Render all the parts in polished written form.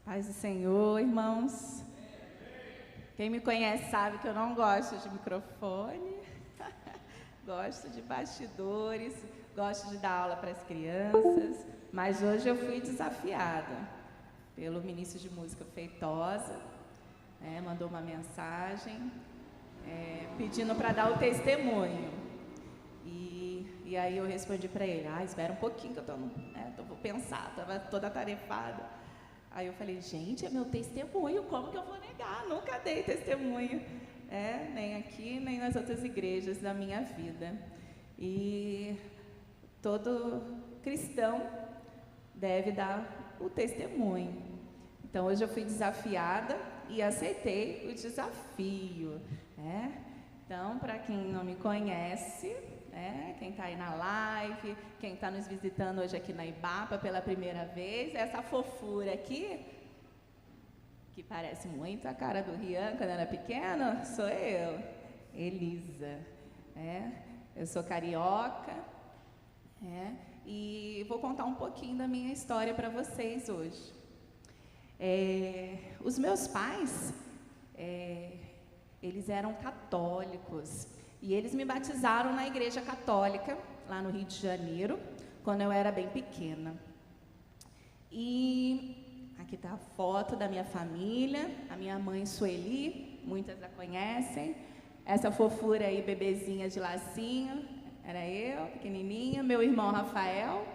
Paz do Senhor, irmãos. Quem me conhece sabe que eu não gosto de microfone, gosto de bastidores, gosto de dar aula para as crianças, mas hoje eu fui desafiada pelo ministro de música Feitosa, mandou uma mensagem pedindo para dar o testemunho. E aí eu respondi para ele, espera um pouquinho que eu vou pensar, estava toda atarefada. Aí eu falei, gente, é meu testemunho, como que eu vou negar? Nunca dei testemunho, nem aqui, nem nas outras igrejas da minha vida. E todo cristão deve dar o testemunho. Então, hoje eu fui desafiada e aceitei o desafio, Então, para quem não me conhece, quem está aí na live, quem está nos visitando hoje aqui na Ibapa pela primeira vez, essa fofura aqui, que parece muito a cara do Rian quando era pequeno, sou eu, Elisa. Eu sou carioca, e vou contar um pouquinho da minha história para vocês hoje. Os meus pais, eles eram católicos. E eles me batizaram na igreja católica, lá no Rio de Janeiro, quando eu era bem pequena. E aqui está a foto da minha família, a minha mãe Sueli, muitas a conhecem. Essa fofura aí, bebezinha de lacinho, era eu, pequenininha, meu irmão Rafael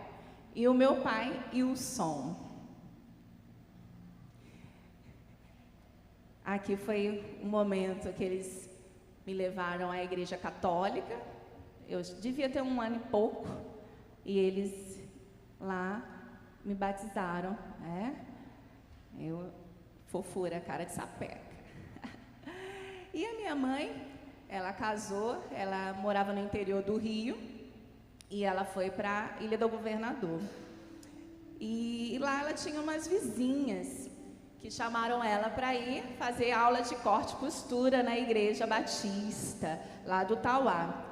e o meu pai Ilson. Aqui foi um momento que eles me levaram à igreja católica. Eu devia ter 1 ano e pouco, e eles lá me batizaram, fofura, cara de sapeca. E a minha mãe, ela casou, ela morava no interior do Rio, e ela foi para a Ilha do Governador. E lá ela tinha umas vizinhas que chamaram ela para ir fazer aula de corte e costura na igreja batista, lá do Tauá.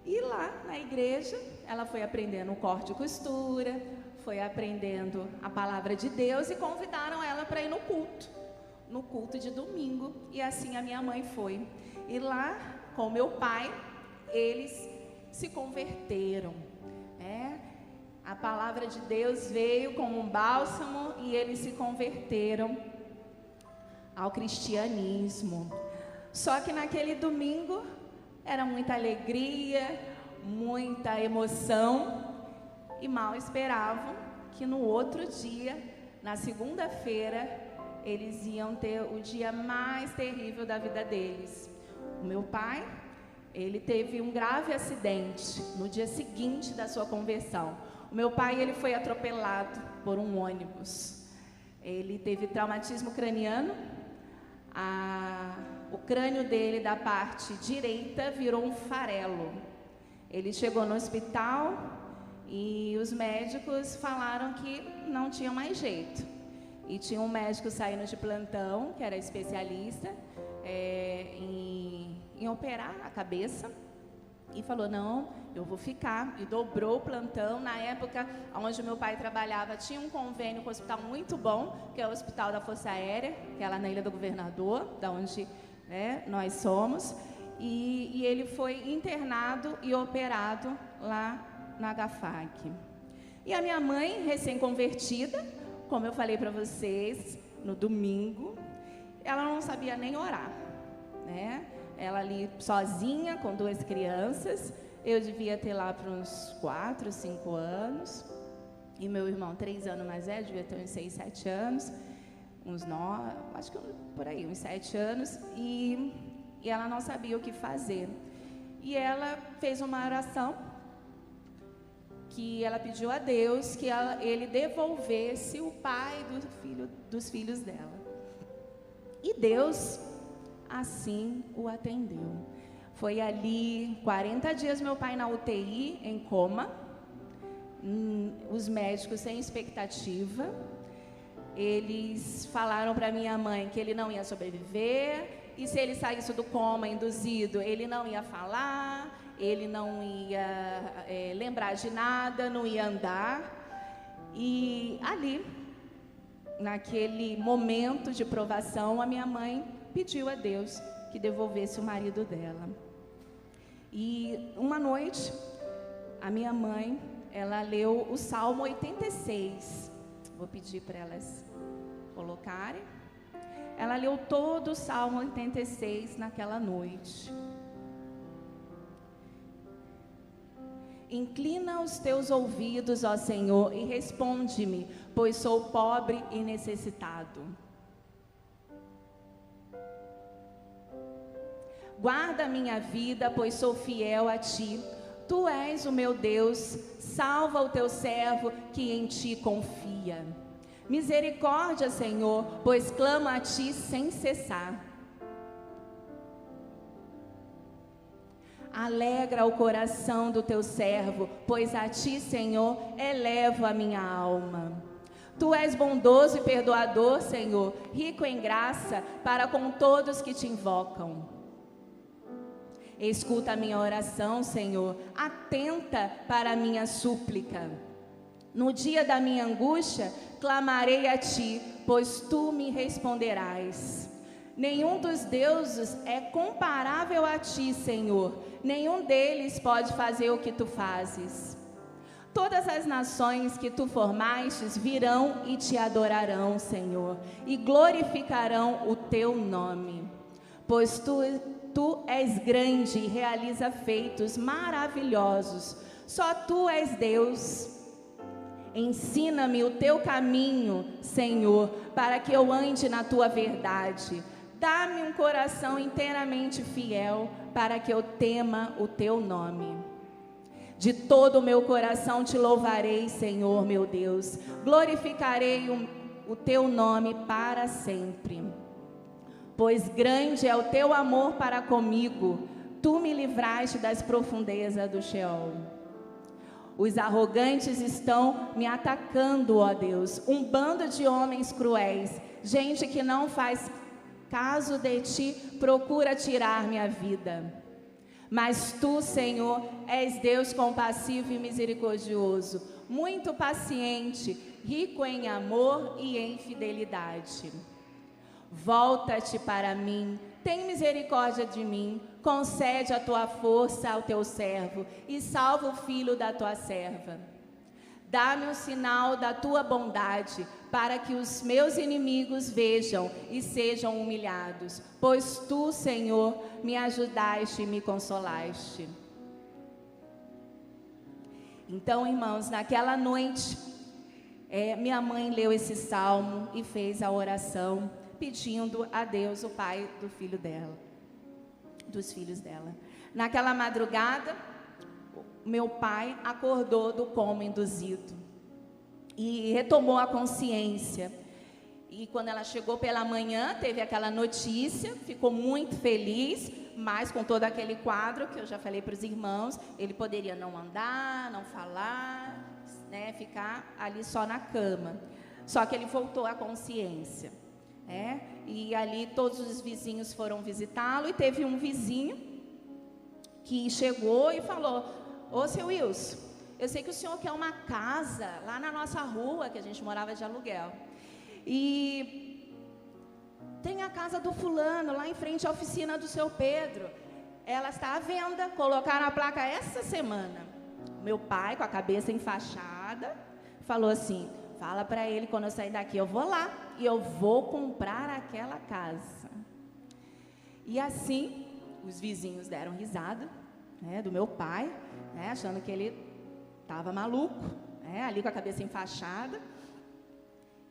E lá na igreja, ela foi aprendendo o corte e costura, foi aprendendo a palavra de Deus e convidaram ela para ir no culto de domingo. E assim a minha mãe foi. E lá, com meu pai, eles se converteram, A palavra de Deus veio como um bálsamo e eles se converteram ao cristianismo. Só que naquele domingo era muita alegria, muita emoção, e mal esperavam que no outro dia, na segunda-feira, eles iam ter o dia mais terrível da vida deles. O meu pai, ele teve um grave acidente no dia seguinte da sua conversão. O meu pai, ele foi atropelado por um ônibus. Ele teve traumatismo craniano. O crânio dele, da parte direita, virou um farelo. Ele chegou no hospital e os médicos falaram que não tinha mais jeito. E tinha um médico saindo de plantão, que era especialista em operar a cabeça. E falou, não, eu vou ficar. E dobrou o plantão. Na época onde meu pai trabalhava, tinha um convênio com um hospital muito bom, que é o Hospital da Força Aérea, que é lá na Ilha do Governador, da onde nós somos. E ele foi internado e operado lá na HFAC. E a minha mãe, recém-convertida, como eu falei para vocês, no domingo, ela não sabia nem orar, Ela ali sozinha, com 2 crianças. Eu devia ter lá para uns 4, 5 anos. E meu irmão, 3 anos mais velho, devia ter uns 6, 7 anos. Uns 9, acho que por aí, uns 7 anos. E ela não sabia o que fazer. E ela fez uma oração que ela pediu a Deus que ele devolvesse o pai dos filhos dela. E Deus assim o atendeu. Foi ali 40 dias meu pai na UTI, em coma, os médicos sem expectativa. Eles falaram para minha mãe que ele não ia sobreviver, e se ele saísse do coma induzido, ele não ia falar, ele não ia lembrar de nada, não ia andar. E ali, naquele momento de provação, a minha mãe pediu a Deus que devolvesse o marido dela. E uma noite, a minha mãe, ela leu o Salmo 86. Vou pedir para elas colocarem. Ela leu todo o Salmo 86 naquela noite. Inclina os teus ouvidos, ó Senhor, e responde-me, pois sou pobre e necessitado. Guarda a minha vida, pois sou fiel a ti. Tu és o meu Deus, salva o teu servo que em ti confia. Misericórdia, Senhor, pois clamo a ti sem cessar. Alegra o coração do teu servo, pois a ti, Senhor, elevo a minha alma. Tu és bondoso e perdoador, Senhor, rico em graça para com todos que te invocam. Escuta a minha oração, Senhor, atenta para a minha súplica. No dia da minha angústia, clamarei a ti, pois tu me responderás. Nenhum dos deuses é comparável a ti, Senhor. Nenhum deles pode fazer o que tu fazes. Todas as nações que tu formastes virão e te adorarão, Senhor, e glorificarão o teu nome. Pois tu és grande e realiza feitos maravilhosos. Só tu és Deus. Ensina-me o teu caminho, Senhor, para que eu ande na tua verdade. Dá-me um coração inteiramente fiel, para que eu tema o teu nome. De todo o meu coração te louvarei, Senhor, meu Deus. Glorificarei o teu nome para sempre. Pois grande é o teu amor para comigo. Tu me livraste das profundezas do Sheol. Os arrogantes estão me atacando, ó Deus. Um bando de homens cruéis, gente que não faz caso de ti, procura tirar minha vida. Mas tu, Senhor, és Deus compassivo e misericordioso, muito paciente, rico em amor e em fidelidade. Volta-te para mim, tem misericórdia de mim, concede a tua força ao teu servo e salva o filho da tua serva. Dá-me um sinal da tua bondade, para que os meus inimigos vejam e sejam humilhados, pois tu, Senhor, me ajudaste e me consolaste. Então, irmãos, naquela noite, minha mãe leu esse salmo e fez a oração, pedindo a Deus, o Pai do filho dela, dos filhos dela. Naquela madrugada, meu pai acordou do coma induzido e retomou a consciência. E quando ela chegou pela manhã, teve aquela notícia, ficou muito feliz, mas com todo aquele quadro que eu já falei para os irmãos, ele poderia não andar, não falar, né, ficar ali só na cama. Só que ele voltou à consciência. E ali todos os vizinhos foram visitá-lo e teve um vizinho que chegou e falou: ô, seu Wilson, eu sei que o senhor quer uma casa lá na nossa rua, que a gente morava de aluguel. E tem a casa do fulano, lá em frente à oficina do seu Pedro. Ela está à venda, colocaram a placa essa semana. Meu pai, com a cabeça enfaixada, falou assim: fala para ele, quando eu sair daqui, eu vou lá e eu vou comprar aquela casa. E assim, os vizinhos deram risada, né, do meu pai, né, achando que ele estava maluco, né, ali com a cabeça enfaixada.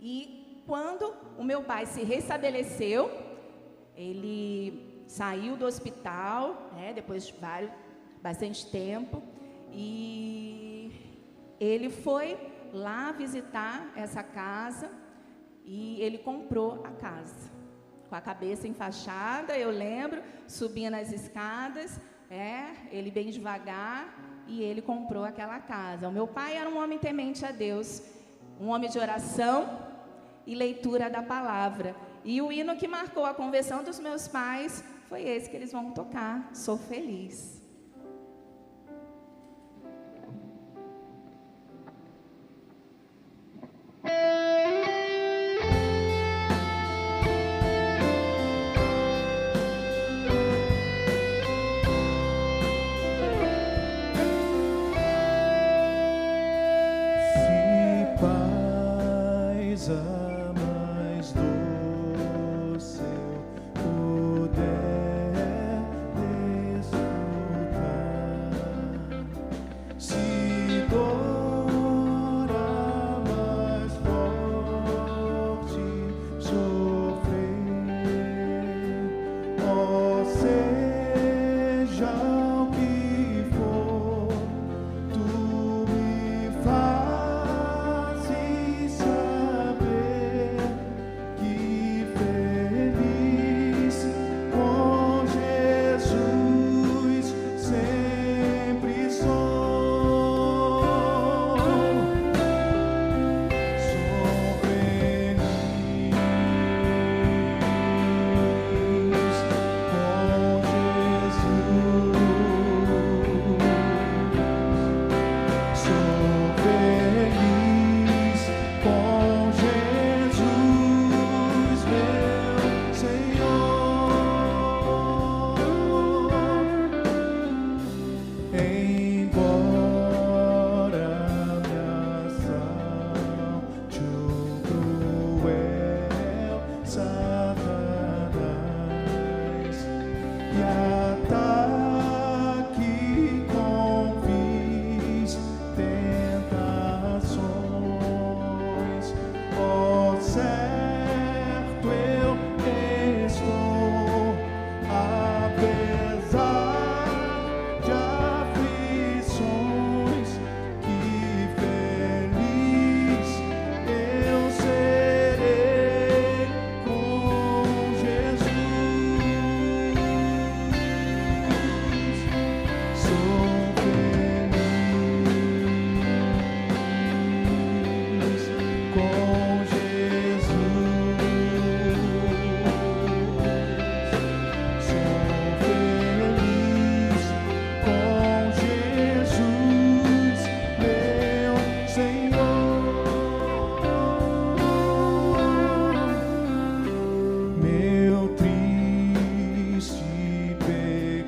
E quando o meu pai se restabeleceu, ele saiu do hospital, né, depois de bastante tempo, e ele foi lá visitar essa casa e ele comprou a casa. Com a cabeça enfaixada, eu lembro, subia nas escadas, ele bem devagar, e ele comprou aquela casa. O meu pai era um homem temente a Deus, um homem de oração e leitura da palavra. E o hino que marcou a conversão dos meus pais foi esse que eles vão tocar, Sou Feliz. mais doce eu puder desfrutar. Se dor a mais forte sofrer, ó, seja o que for, tu me fazes saber que feliz com Jesus sempre sou. Sou feliz com Jesus, meu Senhor. Embora me assalte o cruel Satanás e ataque com vis tentações, ó, certo eu estou, apesar de aflições, que feliz eu serei com Jesus. Sou feliz com Jesus. Sou feliz com Jesus, meu Senhor. Meu triste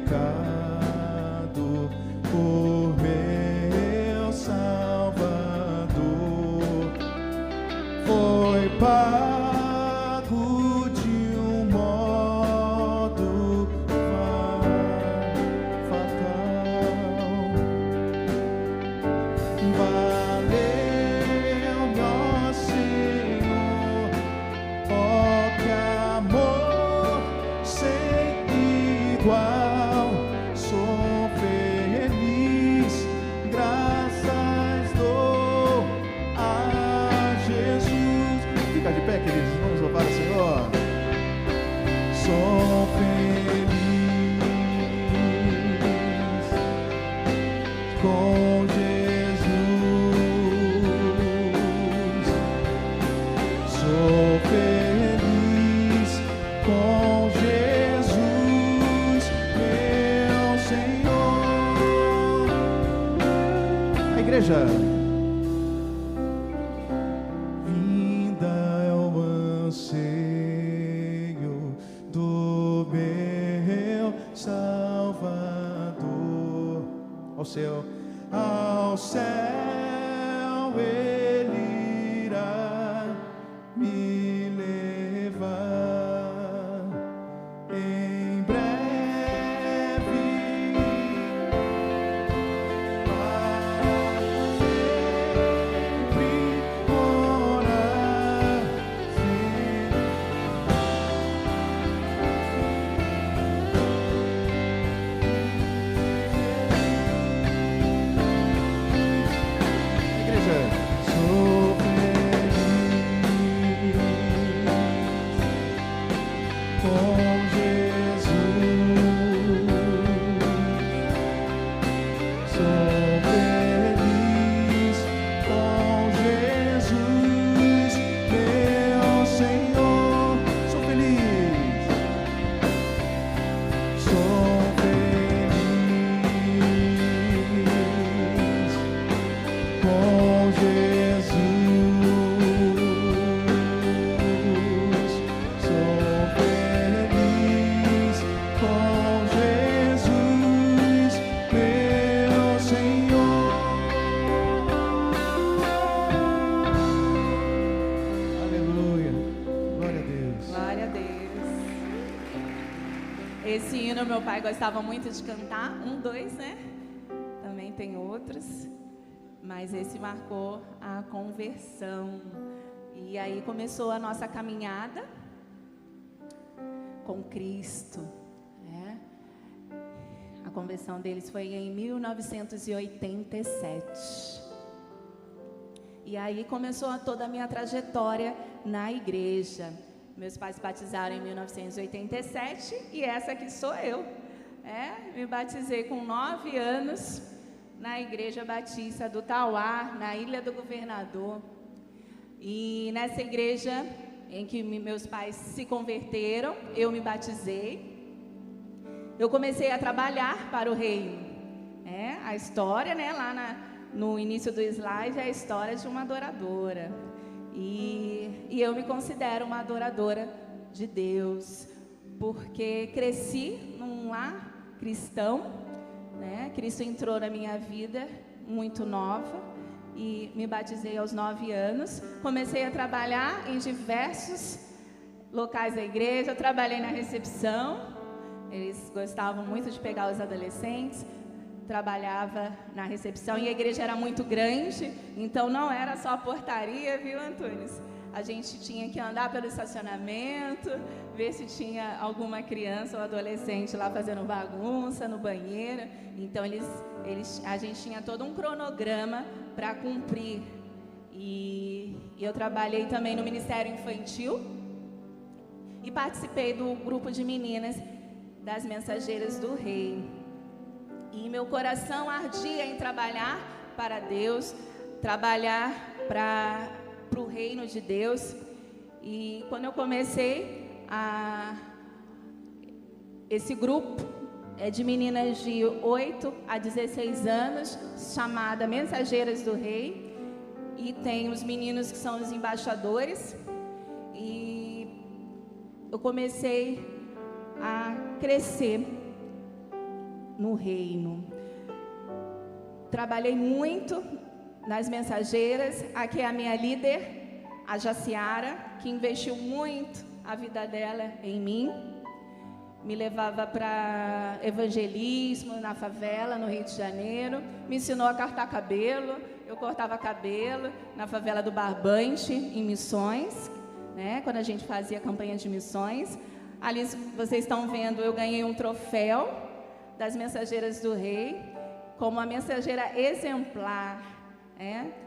pecado por meu Salvador foi pago de um modo fatal. Valeu-me, ó Senhor, ó, que amor sem igual. Sou feliz, graças dou a Jesus. Fica de pé, queridos, vamos louvar o Senhor. Sou feliz com Jesus. Sou feliz com Jesus, meu Senhor. A igreja. Vinda é o anseio do meu Salvador. Ao céu ele irá me levar em breve para sempre morar. Esse hino meu pai gostava muito de cantar, 1, 2, né? Também tem outros, mas esse marcou a conversão. E aí começou a nossa caminhada com Cristo, né? A conversão deles foi em 1987. E aí começou toda a minha trajetória na igreja. Meus pais se batizaram em 1987 e essa aqui sou eu. Me batizei com 9 anos na Igreja Batista do Tauá, na Ilha do Governador. E nessa igreja em que meus pais se converteram, eu me batizei. Eu comecei a trabalhar para o reino. A história, né, lá no início do slide, é a história de uma adoradora. E eu me considero uma adoradora de Deus, porque cresci num lar cristão, né? Cristo entrou na minha vida muito nova e me batizei aos 9 anos. Comecei a trabalhar em diversos locais da igreja. Eu trabalhei na recepção, eles gostavam muito de pegar os adolescentes. Trabalhava na recepção e a igreja era muito grande, então não era só a portaria, viu, Antunes? A gente tinha que andar pelo estacionamento, ver se tinha alguma criança ou adolescente lá fazendo bagunça no banheiro. Então a gente tinha todo um cronograma para cumprir. E eu trabalhei também no Ministério Infantil e participei do grupo de meninas das Mensageiras do Rei. E meu coração ardia em trabalhar para Deus, trabalhar para o reino de Deus. E quando eu comecei, esse grupo é de meninas de 8 a 16 anos, chamada Mensageiras do Rei. E tem os meninos que são os embaixadores. E eu comecei a crescer no reino. Trabalhei muito nas mensageiras. Aqui é a minha líder, a Jaciara, que investiu muito a vida dela em mim. Me levava para evangelismo na favela, no Rio de Janeiro. Me ensinou a cortar cabelo. Eu cortava cabelo na favela do Barbante, em Missões, né? Quando a gente fazia campanha de missões. Ali vocês estão vendo, eu ganhei um troféu das Mensageiras do Rei, como a mensageira exemplar,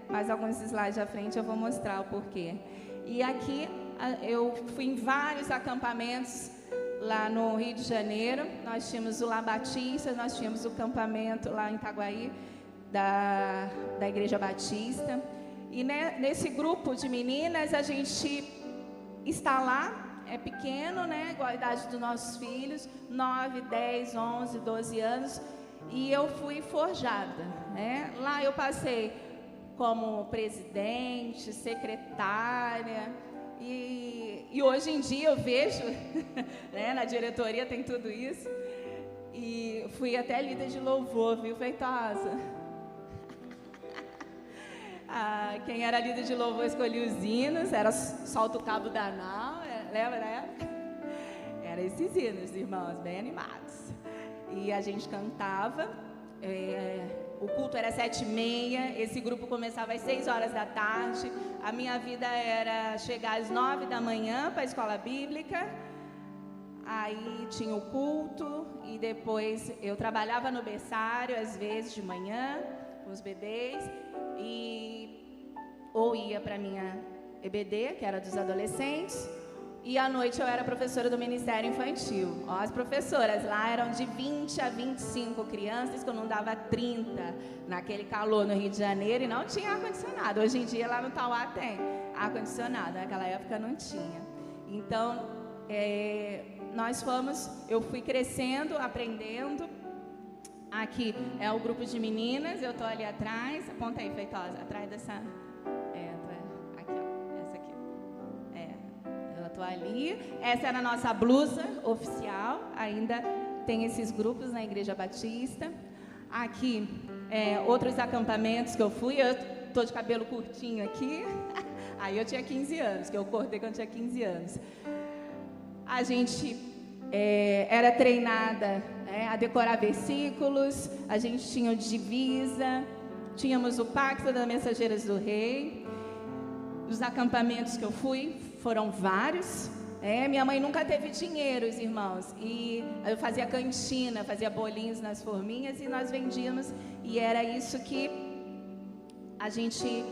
mais alguns slides à frente eu vou mostrar o porquê. E aqui eu fui em vários acampamentos lá no Rio de Janeiro. Nós tínhamos o Lá Batista, nós tínhamos o acampamento lá em Itaguaí, da Igreja Batista. E nesse grupo de meninas, a gente está lá, é pequeno, né? Igual a idade dos nossos filhos, 9, 10, 11, 12 anos. E eu fui forjada, né? Lá eu passei como presidente, secretária. E hoje em dia eu vejo, né? Na diretoria tem tudo isso. E fui até líder de louvor, viu, Feitosa? Quem era líder de louvor escolhia os hinos, era Solta o Cabo da Nau, lembra, né? Eram esses hinos, irmãos, bem animados. E a gente cantava, o culto era 7h30, esse grupo começava às 6 horas da tarde. A minha vida era chegar às 9 da manhã para a escola bíblica, aí tinha o culto, e depois eu trabalhava no berçário, às vezes de manhã, com os bebês, ou ia para a minha EBD, que era dos adolescentes, e à noite eu era professora do Ministério Infantil. As professoras lá eram de 20 a 25 crianças, que eu não dava 30 naquele calor no Rio de Janeiro, e não tinha ar-condicionado. Hoje em dia lá no Tauá tem ar-condicionado, naquela época não tinha. Então, eu fui crescendo, aprendendo. Aqui é o grupo de meninas, eu estou ali atrás, aponta aí, Feitosa, atrás dessa, aqui, ó, essa aqui, eu estou ali, essa era a nossa blusa oficial, ainda tem esses grupos na Igreja Batista. Aqui, outros acampamentos que eu fui, eu estou de cabelo curtinho aqui, aí eu tinha 15 anos, que eu cortei quando eu tinha 15 anos. A gente era treinada a decorar versículos, a gente tinha o divisa, tínhamos o Pacto das Mensageiras do Rei. Os acampamentos que eu fui foram vários. Minha mãe nunca teve dinheiro, os irmãos, e eu fazia cantina, fazia bolinhos nas forminhas e nós vendíamos, e era isso que a gente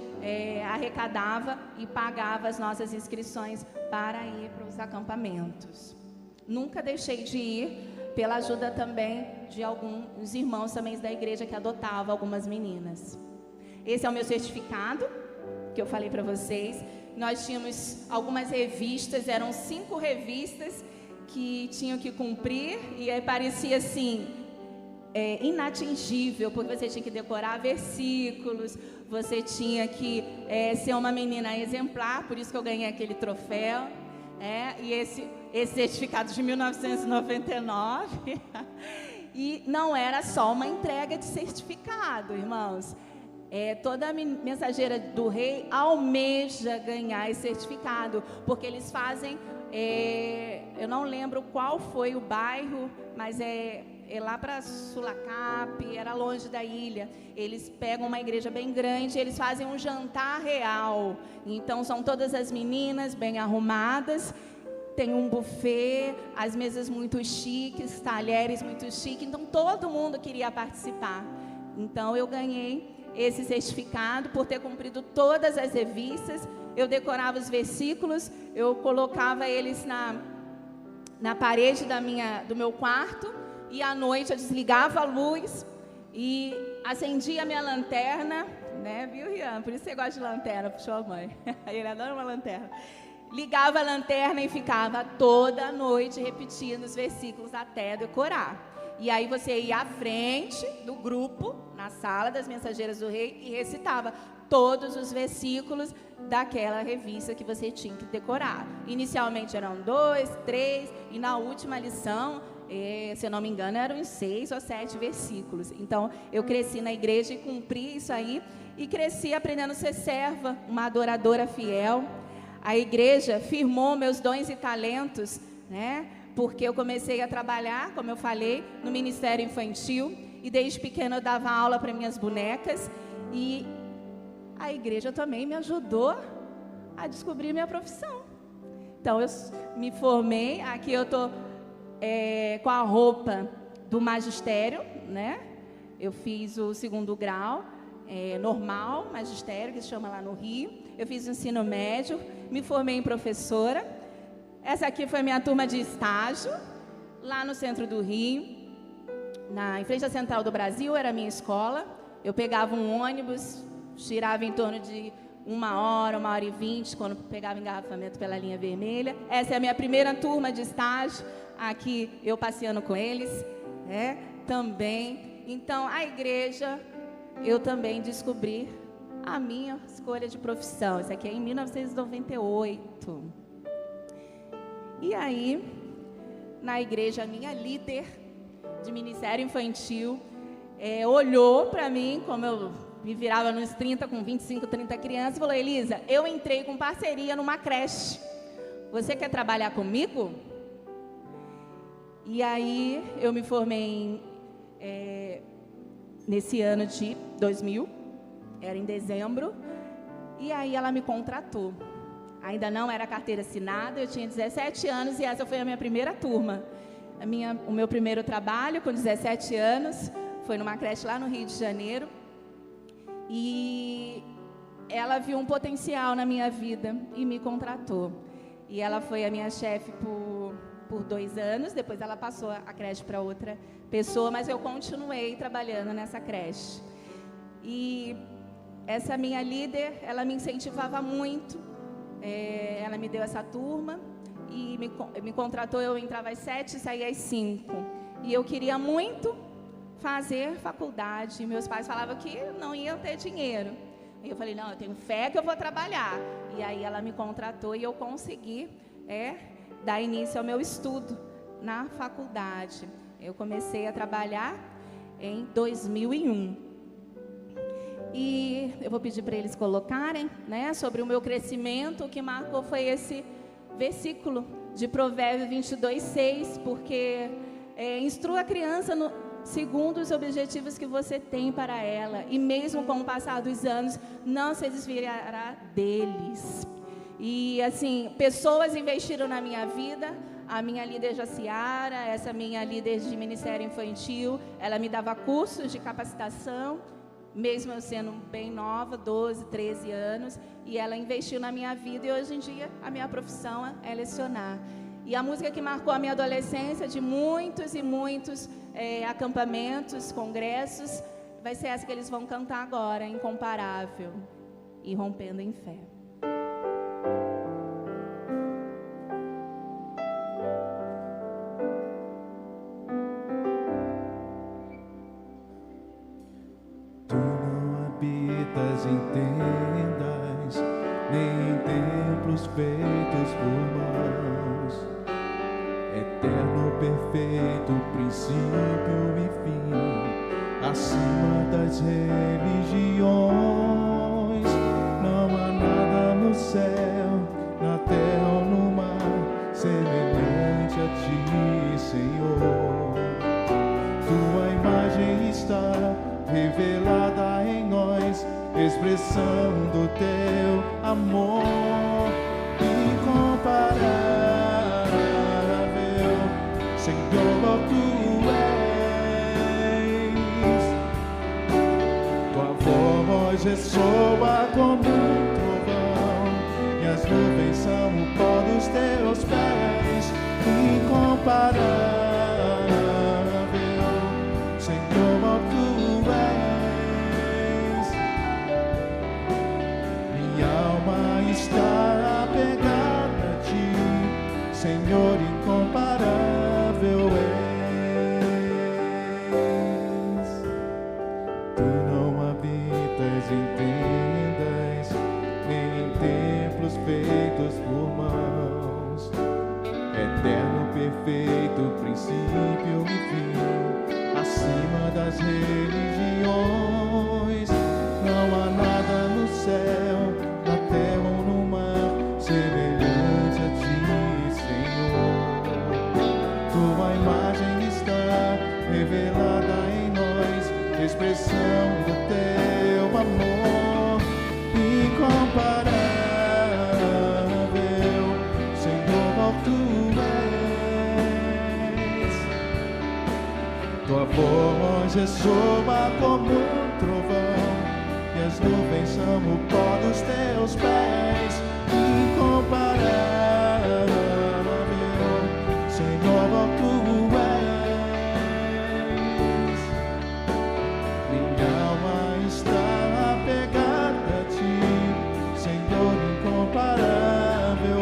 arrecadava e pagava as nossas inscrições para ir para os acampamentos. Nunca deixei de ir, pela ajuda também de alguns irmãos também da igreja que adotavam algumas meninas. Esse é o meu certificado, que eu falei para vocês. Nós tínhamos algumas revistas, eram 5 revistas que tinham que cumprir, e aí parecia assim, inatingível, porque você tinha que decorar versículos, você tinha que ser uma menina exemplar, por isso que eu ganhei aquele troféu, e esse certificado de 1999, e não era só uma entrega de certificado, irmãos. Toda a mensageira do rei almeja ganhar esse certificado, porque eles fazem, eu não lembro qual foi o bairro, mas é lá para Sulacap, era longe da ilha. Eles pegam uma igreja bem grande, eles fazem um jantar real. Então são todas as meninas bem arrumadas, tem um buffet, as mesas muito chiques, talheres muito chiques, então todo mundo queria participar. Então eu ganhei esse certificado por ter cumprido todas as revistas. Eu decorava os versículos, eu colocava eles na parede do meu quarto, e à noite eu desligava a luz e acendia a minha lanterna, né, viu, Rian? Por isso você gosta de lanterna, puxou a mãe. Ele adora uma lanterna. Ligava a lanterna e ficava toda noite repetindo os versículos até decorar. E aí você ia à frente do grupo, na sala das Mensageiras do Rei, e recitava todos os versículos daquela revista que você tinha que decorar. Inicialmente eram 2, 3, e na última lição, se eu não me engano, eram uns 6 ou 7 versículos. Então, eu cresci na igreja e cumpri isso aí, e cresci aprendendo a ser serva, uma adoradora fiel. A igreja firmou meus dons e talentos, né? Porque eu comecei a trabalhar, como eu falei, no Ministério Infantil, e desde pequena eu dava aula para minhas bonecas, e a igreja também me ajudou a descobrir minha profissão. Então eu me formei, aqui eu estou com a roupa do magistério, né? Eu fiz o 2º grau, normal, magistério, que se chama lá no Rio. Eu fiz o ensino médio, me formei em professora. Essa aqui foi minha turma de estágio, lá no centro do Rio, em frente à Central do Brasil, era a minha escola. Eu pegava um ônibus, tirava em torno de 1 hora, 1h20, quando pegava engarrafamento pela linha vermelha. Essa é a minha primeira turma de estágio, aqui eu passeando com eles, também. Então, a igreja, eu também descobri a minha escolha de profissão. Isso aqui é em 1998. E aí, na igreja, a minha líder de ministério infantil olhou para mim, como eu me virava nos 30, com 25, 30 crianças, e falou: Elisa, eu entrei com parceria numa creche. Você quer trabalhar comigo? E aí, eu me formei nesse ano de 2000, era em dezembro, e aí ela me contratou. Ainda não era carteira assinada, eu tinha 17 anos e essa foi a minha primeira turma. O meu primeiro trabalho com 17 anos foi numa creche lá no Rio de Janeiro. E ela viu um potencial na minha vida e me contratou. E ela foi a minha chefe por 2 anos, depois ela passou a creche para outra pessoa, mas eu continuei trabalhando nessa creche. E essa minha líder, ela me incentivava muito. Ela me deu essa turma e me contratou. Eu entrava às 7 e saía às 5. E eu queria muito fazer faculdade. Meus pais falavam que não iam ter dinheiro. E eu falei, não, eu tenho fé que eu vou trabalhar. E aí ela me contratou e eu consegui dar início ao meu estudo na faculdade. Eu comecei a trabalhar em 2001. E eu vou pedir para eles colocarem, né, sobre o meu crescimento. O que marcou foi versículo de Provérbios 22:6, porque instrua a criança segundo os objetivos que você tem para ela, e mesmo com o passar dos anos, não se desviará deles. E assim, pessoas investiram na minha vida. A minha líder Jaciara, essa minha líder de ministério infantil, ela me dava cursos de capacitação, mesmo eu sendo bem nova, 12, 13 anos, e ela investiu na minha vida, e hoje em dia a minha profissão é lecionar. E a música que marcou a minha adolescência, de muitos e muitos acampamentos, congressos, vai ser essa que eles vão cantar agora, Incomparável e Rompendo em Fé. Em tendas, nem em templos feitos por mãos. Eterno, perfeito, princípio e fim, acima das religiões. Não há nada no céu, na terra ou no mar, semelhante a ti, Senhor. Tua imagem está revelada em nós, expressão do teu amor incomparável. Senhor, tu és. Tua voz ressoa como um trovão, e as nuvens são o pó dos teus pés. Incomparável. Senhor, tu és. Minha alma está apegada a ti, Senhor, incomparável és. Tu não habitas em tendas, nem em templos feitos por mãos. Eterno, perfeito, princípio e fim, acima das religiões. Não há nada no céu, na terra ou no mar, semelhante a ti, Senhor. Tua imagem está revelada em nós, expressão do teu amor incomparável. Senhor, tu és. Tua voz ressoa como um trovão, e as nuvens são o pó dos teus pés. Incomparável, Senhor, tu és. Minha alma está apegada a ti, Senhor, incomparável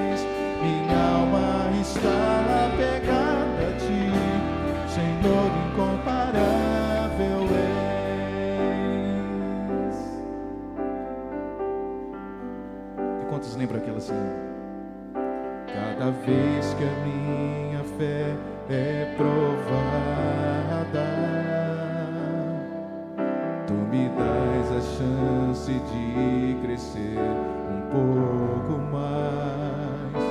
és. Minha alma está apegada a ti, Senhor, incomparável és. E quantos lembram aquela assim? Cada vez que a minha fé é provada, tu me dás a chance de crescer um pouco mais.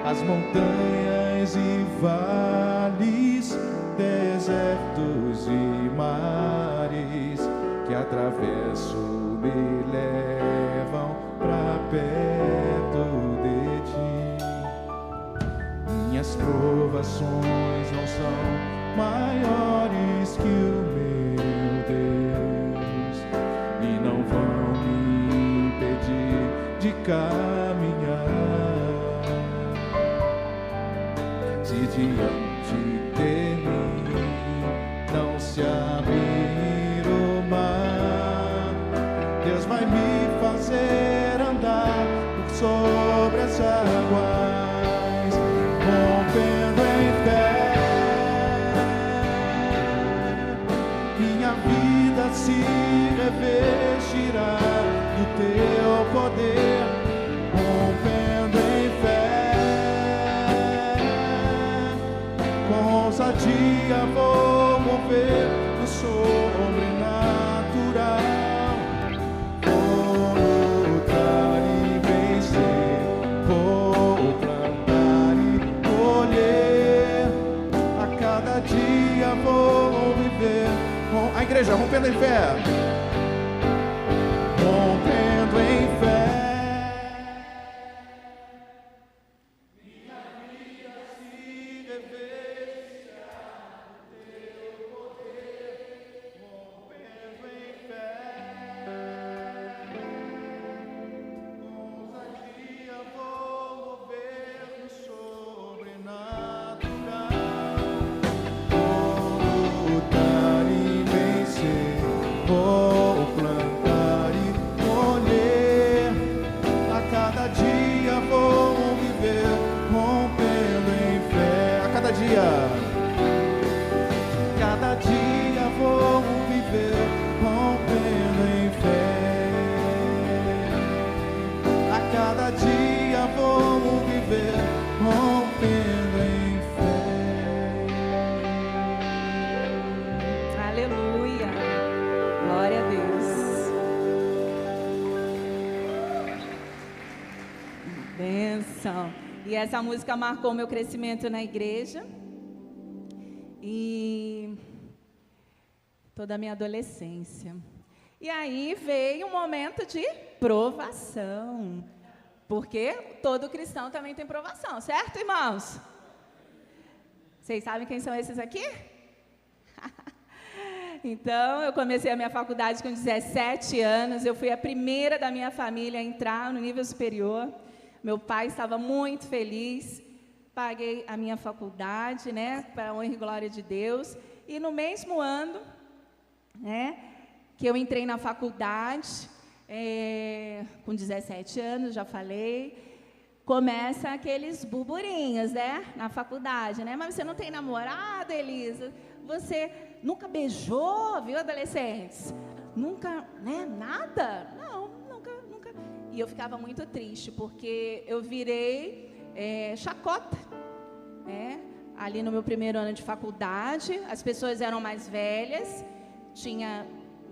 As montanhas e vales, desertos e mares que atravesso me levam pra perto de ti. Minhas provações não são maiores que o meu Deus, e não vão me impedir de caminhar. Se diante de mim não se abrir o mar, Deus vai me fazer andar por sobre as águas, rompendo em fé. Minha vida se revestirá do teu poder, rompendo em fé. Com ousadia vou mover o sobrenatural, vou lutar e vencer. dia vou viver rompendo em fé. A cada dia vou viver rompendo em fé. A cada dia vou viver rompendo em fé. Aleluia. Glória a Deus. Bênção. E essa música marcou meu crescimento na igreja e toda a minha adolescência. E aí veio um momento de provação, porque todo cristão também tem provação, certo, irmãos? Vocês sabem quem são esses aqui? Então, eu comecei a minha faculdade com 17 anos, eu fui a primeira da minha família a entrar no nível superior. Meu pai estava muito feliz, paguei a minha faculdade, né, para a honra e glória de Deus. E no mesmo ano, né, que eu entrei na faculdade, com 17 anos, já falei, começa aqueles burburinhos, né, na faculdade, né? Mas você não tem namorado, Elisa? Você nunca beijou, viu, adolescentes? Nunca, né, nada? Não, nunca. E eu ficava muito triste, porque eu virei chacota, né? Ali no meu primeiro ano de faculdade, as pessoas eram mais velhas, tinha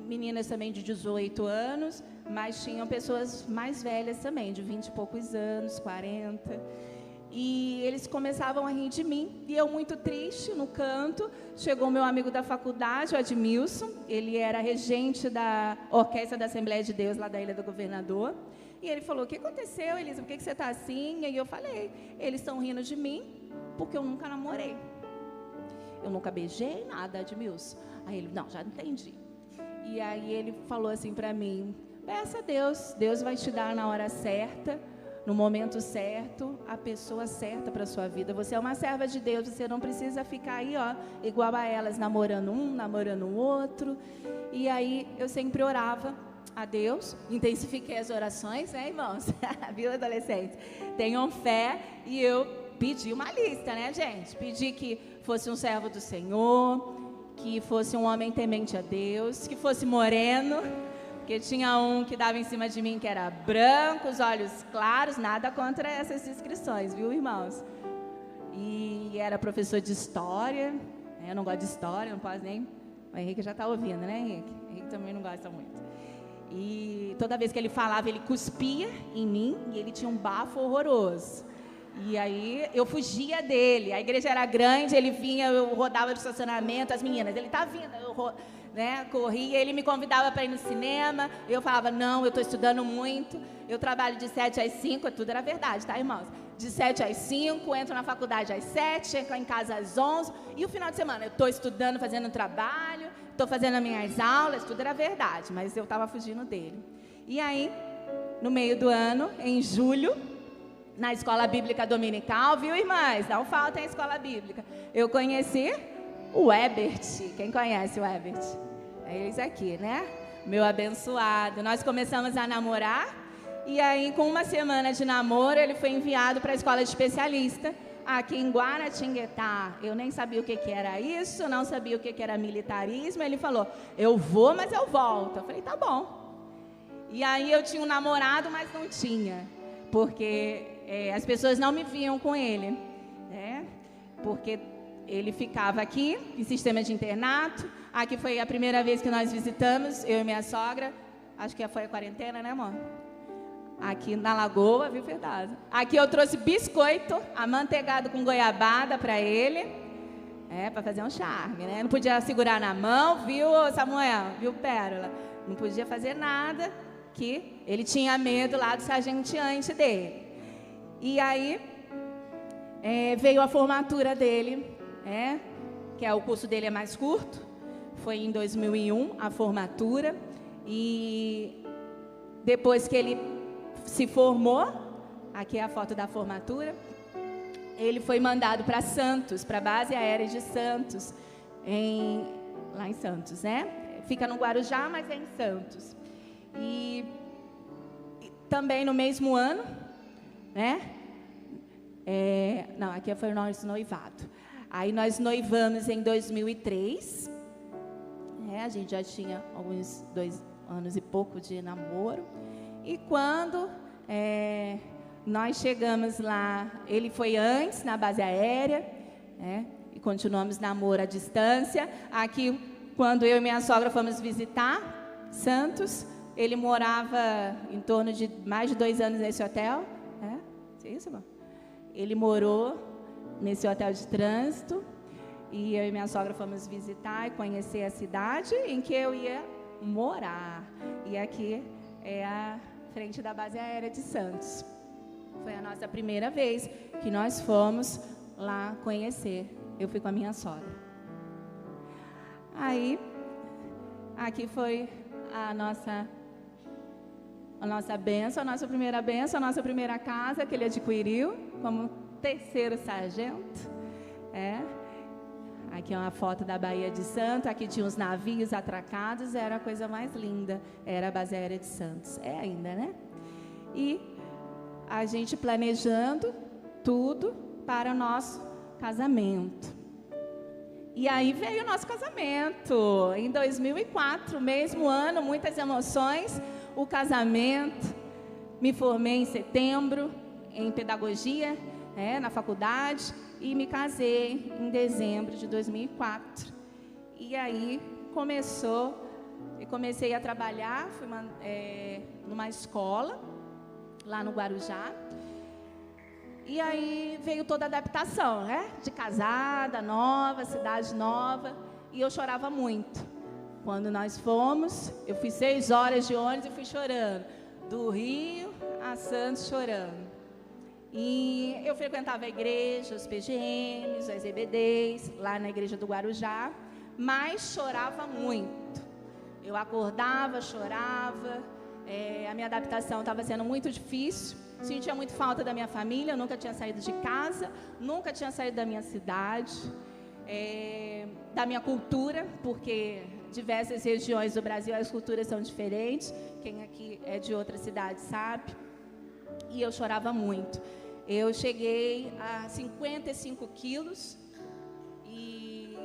meninas também de 18 anos, mas tinham pessoas mais velhas também, de 20 e poucos anos, 40. E eles começavam a rir de mim, e eu muito triste, no canto, chegou meu amigo da faculdade, o Admilson, ele era regente da Orquestra da Assembleia de Deus, lá da Ilha do Governador, e ele falou: o que aconteceu, Elisa, por que você está assim? E aí eu falei: eles estão rindo de mim, porque eu nunca namorei, eu nunca beijei nada, Admilson. Aí ele: não, já entendi. E aí ele falou assim para mim: peça a Deus, Deus vai te dar na hora certa, no momento certo, a pessoa certa para a sua vida. Você é uma serva de Deus, você não precisa ficar aí, ó, igual a elas, namorando um, namorando o outro. E aí eu sempre orava a Deus, intensifiquei as orações, né, irmãos? Viu, adolescentes? Tenham fé. E eu pedi uma lista, né, gente? Pedi que fosse um servo do Senhor, que fosse um homem temente a Deus, que fosse moreno, porque tinha um que dava em cima de mim que era branco, os olhos claros, nada contra essas descrições, viu, irmãos? E era professor de história, né? Eu não gosto de história, não posso nem... O Henrique já está ouvindo, né, Henrique? O Henrique também não gosta muito. E toda vez que ele falava, ele cuspia em mim e ele tinha um bafo horroroso. E aí eu fugia dele, a igreja era grande, ele vinha, eu rodava de estacionamento, as meninas, ele tá vindo, eu corria, ele me convidava para ir no cinema, eu falava: não, eu estou estudando muito, eu trabalho de 7 às 5, tudo era verdade, tá, irmãos? De 7 às 5, entro na faculdade às 7, chego em casa às 11, e o final de semana eu estou estudando, fazendo trabalho, estou fazendo as minhas aulas, tudo era verdade, mas eu estava fugindo dele. E aí, no meio do ano, em julho, na escola bíblica dominical, viu, irmãs? Não falta em escola bíblica. Eu conheci o Ebert. Quem conhece o Ebert? É eles aqui, né? Meu abençoado. Nós começamos a namorar e aí, com uma semana de namoro, ele foi enviado para a escola de especialista aqui em Guaratinguetá. Eu nem sabia o que era isso, não sabia o que era militarismo. Ele falou: eu vou, mas eu volto. Eu falei: tá bom. E aí eu tinha um namorado, mas não tinha, porque as pessoas não me viam com ele, né? Porque ele ficava aqui, em sistema de internato. Aqui foi a primeira vez que nós visitamos, eu e minha sogra. Acho que foi a quarentena, né, amor? Aqui na Lagoa, viu, verdade? Aqui eu trouxe biscoito amanteigado com goiabada para ele, para fazer um charme, né? Não podia segurar na mão, viu, Samuel? Viu, Pérola? Não podia fazer nada, que ele tinha medo lá do sargenteante dele. E aí, veio a formatura dele, que o curso dele é mais curto, foi em 2001 a formatura, e depois que ele se formou, aqui é a foto da formatura, ele foi mandado para Santos, para a base aérea de Santos, lá em Santos, né? Fica no Guarujá, mas é em Santos. E também no mesmo ano, né? Não, aqui foi o nosso noivado. Aí nós noivamos em 2003. A gente já tinha alguns 2 anos e pouco de namoro. E quando nós chegamos lá, ele foi antes na base aérea, e continuamos namoro à distância. Aqui, quando eu e minha sogra fomos visitar Santos, ele morava em torno de mais de 2 anos nesse hotel. É isso, irmão? Ele morou nesse hotel de trânsito, e eu e minha sogra fomos visitar e conhecer a cidade em que eu ia morar. E aqui é a frente da base aérea de Santos. Foi a nossa primeira vez que nós fomos lá conhecer. Eu fui com a minha sogra. Aí, aqui foi a nossa bênção, a nossa primeira bênção, a nossa primeira casa que ele adquiriu como 3º sargento. Aqui é uma foto da Baía de Santos. Aqui tinha os navios atracados, era a coisa mais linda, era a base aérea de Santos. É ainda, né? E a gente planejando tudo para o nosso casamento. E aí veio o nosso casamento, em 2004, mesmo ano, muitas emoções, o casamento. Me formei em setembro, em pedagogia, na faculdade, e me casei em dezembro de 2004. E aí comecei a trabalhar, fui numa escola, lá no Guarujá. E aí veio toda a adaptação, de casada, nova, cidade nova, e eu chorava muito. Quando nós fomos, eu fui 6 horas de ônibus e fui chorando, do Rio a Santos chorando. E eu frequentava a igreja, os PGMs, os EBDs, lá na igreja do Guarujá, mas chorava muito. Eu acordava, chorava, a minha adaptação estava sendo muito difícil, sentia muito falta da minha família, eu nunca tinha saído de casa, nunca tinha saído da minha cidade, da minha cultura, porque diversas regiões do Brasil as culturas são diferentes, quem aqui é de outra cidade sabe, e eu chorava muito. Eu cheguei a 55 quilos e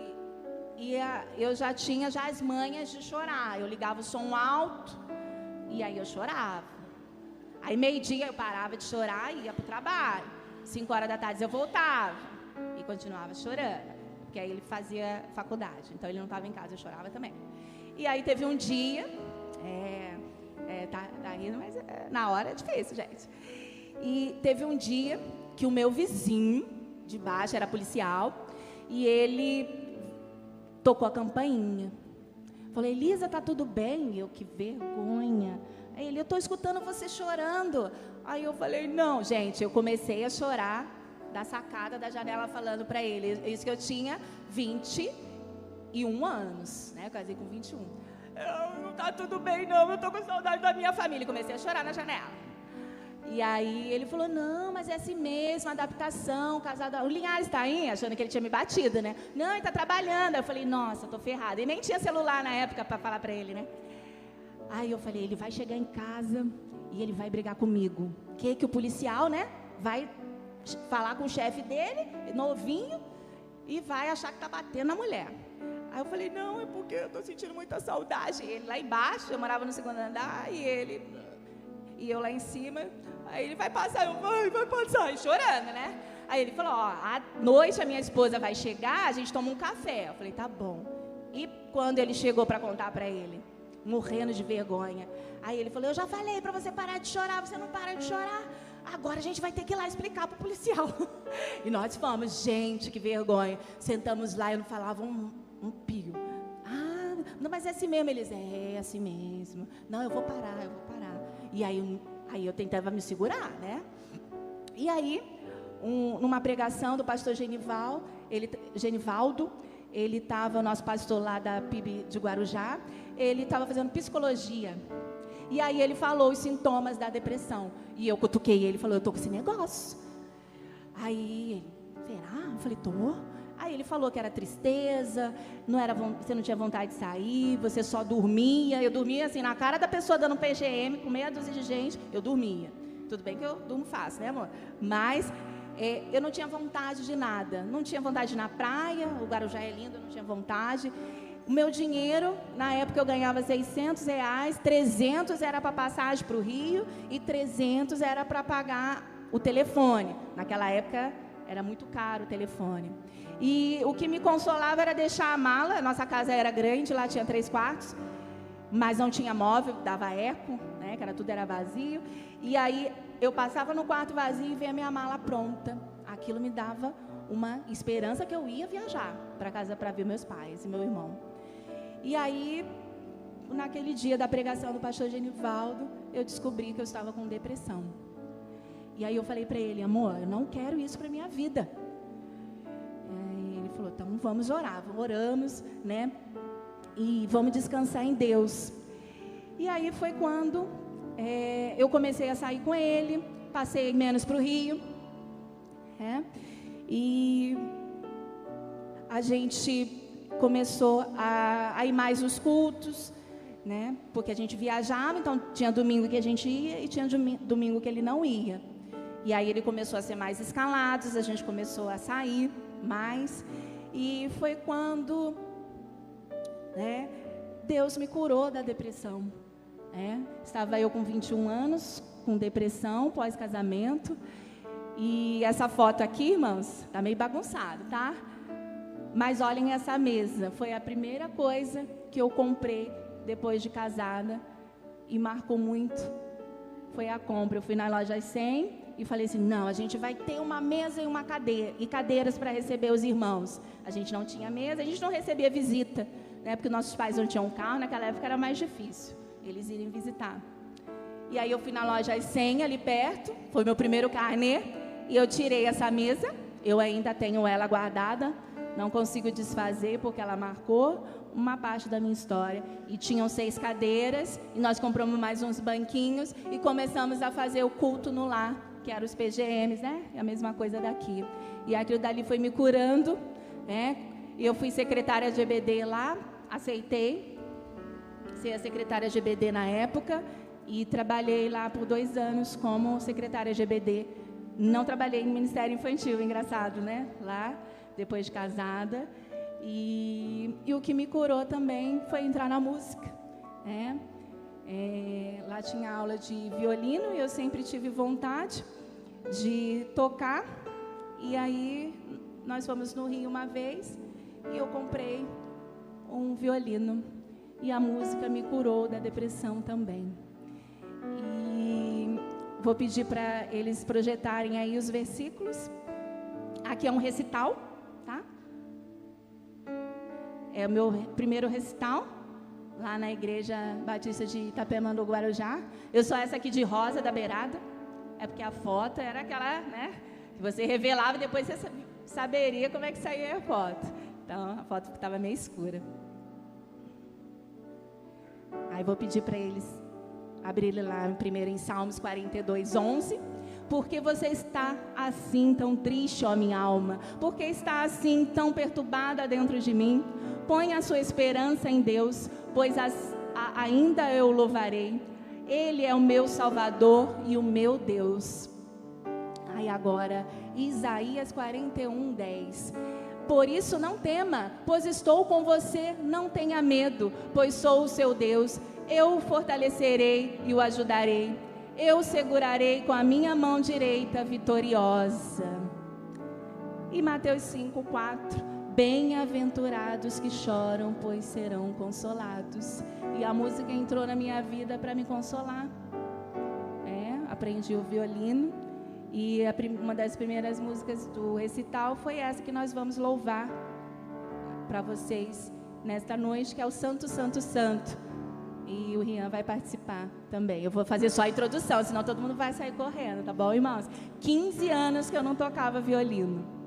eu já tinha as manhas de chorar. Eu ligava o som alto e aí eu chorava. Aí 12:00 eu parava de chorar e ia para o trabalho. 5 horas da tarde eu voltava e continuava chorando, porque aí ele fazia faculdade, então ele não estava em casa, eu chorava também. E aí teve um dia, tá rindo, mas na hora é difícil, gente. E teve um dia que o meu vizinho de baixo era policial e ele tocou a campainha. Falei, Elisa, tá tudo bem? Eu, que vergonha. Aí ele, eu estou escutando você chorando. Aí eu falei, não, gente, eu comecei a chorar da sacada da janela falando para ele. Isso que eu tinha 21 anos, né? Eu casei com 21. Não tá tudo bem não, eu tô com saudade da minha família. Comecei a chorar na janela. E aí ele falou, não, mas é assim mesmo, adaptação, casado. O Linhares está aí, achando que ele tinha me batido, né? Não, ele está trabalhando. Eu falei, nossa, tô ferrada. E nem tinha celular na época para falar para ele, né? Aí eu falei, ele vai chegar em casa e ele vai brigar comigo. Que o policial, né, vai falar com o chefe dele, novinho, e vai achar que tá batendo na mulher. Aí eu falei, não, é porque eu tô sentindo muita saudade. Ele lá embaixo, eu morava no 2º andar, e eu lá em cima. Aí ele vai passar, vai passar, e chorando, né? Aí ele falou, à noite a minha esposa vai chegar, a gente toma um café. Eu falei, tá bom. E quando ele chegou para contar para ele, morrendo de vergonha, aí ele falou, eu já falei para você parar de chorar, você não para de chorar. Agora a gente vai ter que ir lá explicar pro policial. E nós fomos, gente, que vergonha. Sentamos lá, eu não falava um pio. Não, mas é assim mesmo. Eles, é assim mesmo. Não, eu vou parar. E aí eu tentava me segurar, né? E aí, numa pregação do pastor Genivaldo, ele estava, o nosso pastor lá da PIB de Guarujá, ele estava fazendo psicologia. E aí ele falou os sintomas da depressão. E eu cutuquei ele, falou, eu tô com esse negócio. Aí ele, será? Eu falei, tô. Aí ele falou que era tristeza, você não tinha vontade de sair, você só dormia. Eu dormia assim, na cara da pessoa dando PGM, com meia dúzia de gente, eu dormia. Tudo bem que eu durmo fácil, né, amor? Mas eu não tinha vontade de nada. Não tinha vontade de ir na praia, o Guarujá é lindo, eu não tinha vontade. O meu dinheiro, na época eu ganhava R$600, 300 era para passagem para o Rio e 300 era para pagar o telefone. Naquela época era muito caro o telefone. E o que me consolava era deixar a mala. Nossa casa era grande, lá tinha 3 quartos, mas não tinha móvel, dava eco, né, que tudo era vazio. E aí eu passava no quarto vazio e via a minha mala pronta. Aquilo me dava uma esperança que eu ia viajar para casa para ver meus pais e meu irmão. E aí, naquele dia da pregação do pastor Genivaldo, eu descobri que eu estava com depressão. E aí eu falei para ele: amor, eu não quero isso para minha vida. E ele falou: então vamos orar. Oramos, né? E vamos descansar em Deus. E aí foi quando eu comecei a sair com ele, passei menos para o Rio, e a gente começou a ir mais nos cultos, né? Porque a gente viajava, então tinha domingo que a gente ia e tinha domingo que ele não ia. E aí ele começou a ser mais escalados, a gente começou a sair mais. E foi quando, né, Deus me curou da depressão. Estava eu com 21 anos, com depressão, pós-casamento. E essa foto aqui, irmãos, tá meio bagunçado, tá? Mas olhem essa mesa, foi a primeira coisa que eu comprei depois de casada e marcou muito. Foi a compra. Eu fui na loja 100 e falei assim: não, a gente vai ter uma mesa e uma cadeira e cadeiras para receber os irmãos. A gente não tinha mesa, a gente não recebia visita, né? Porque nossos pais não tinham carro, naquela época era mais difícil eles irem visitar. E aí eu fui na loja 100 ali perto, foi meu primeiro carnê, e eu tirei essa mesa. Eu ainda tenho ela guardada. Não consigo desfazer porque ela marcou uma parte da minha história. E tinham 6 cadeiras e nós compramos mais uns banquinhos e começamos a fazer o culto no lar, que eram os PGMs, né? É a mesma coisa daqui. E aquilo dali foi me curando, né? Eu fui secretária de EBD lá, aceitei ser a secretária de EBD na época e trabalhei lá por 2 anos como secretária de EBD. Não trabalhei em Ministério Infantil, engraçado, né? Lá, depois de casada, e o que me curou também foi entrar na música, né? Lá tinha aula de violino e eu sempre tive vontade de tocar, e aí nós fomos no Rio uma vez e eu comprei um violino e a música me curou da depressão também. E vou pedir para eles projetarem aí os versículos. Aqui é um recital, tá? É o meu primeiro recital, lá na Igreja Batista de Itapema do Guarujá. Eu sou essa aqui de rosa, da beirada. É porque a foto era aquela, né? Que você revelava e depois você saberia como é que saía a foto. Então, a foto estava meio escura. Aí vou pedir para eles abrirem lá primeiro em Salmos 42, 11. Porque você está assim tão triste, ó minha alma? Porque está assim tão perturbada dentro de mim? Põe a sua esperança em Deus, pois ainda eu o louvarei. Ele é o meu Salvador e o meu Deus. Aí agora, Isaías 41, 10. Por isso não tema, pois estou com você, não tenha medo, pois sou o seu Deus. Eu o fortalecerei e o ajudarei. Eu o segurarei com a minha mão direita vitoriosa. E Mateus 5, 4. Bem-aventurados que choram, pois serão consolados. E a música entrou na minha vida para me consolar. Aprendi o violino. E uma das primeiras músicas do recital foi essa que nós vamos louvar para vocês nesta noite, que é o Santo, Santo, Santo. E o Rian vai participar também. Eu vou fazer só a introdução, senão todo mundo vai sair correndo, tá bom, irmãos? 15 anos que eu não tocava violino.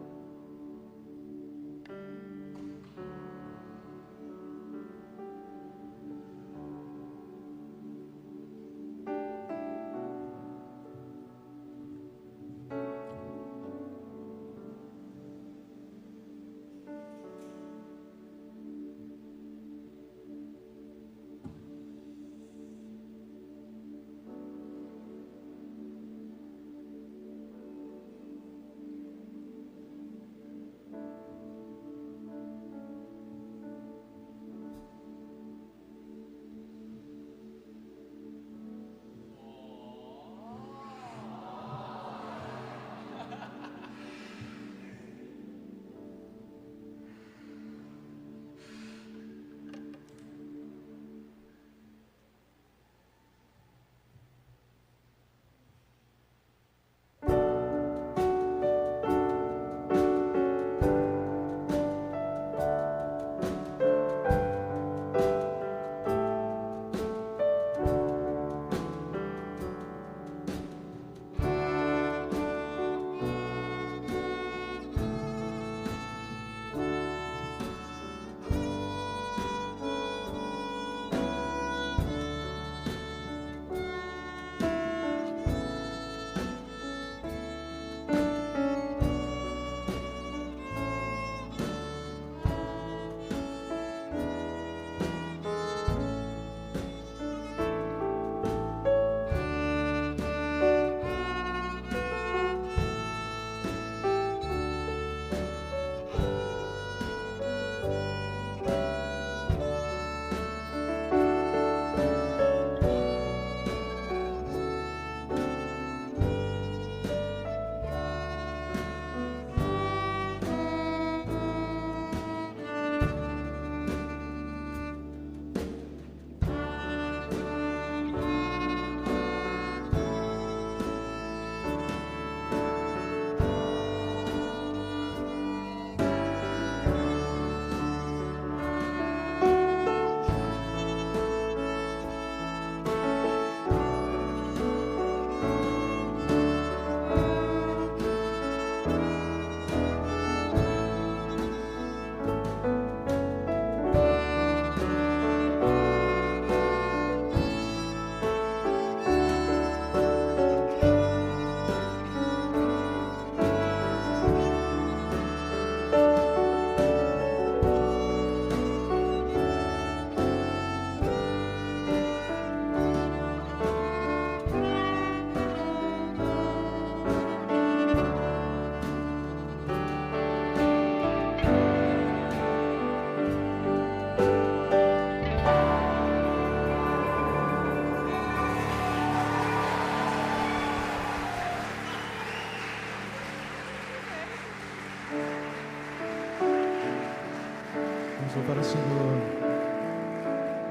Vamos louvar o Senhor.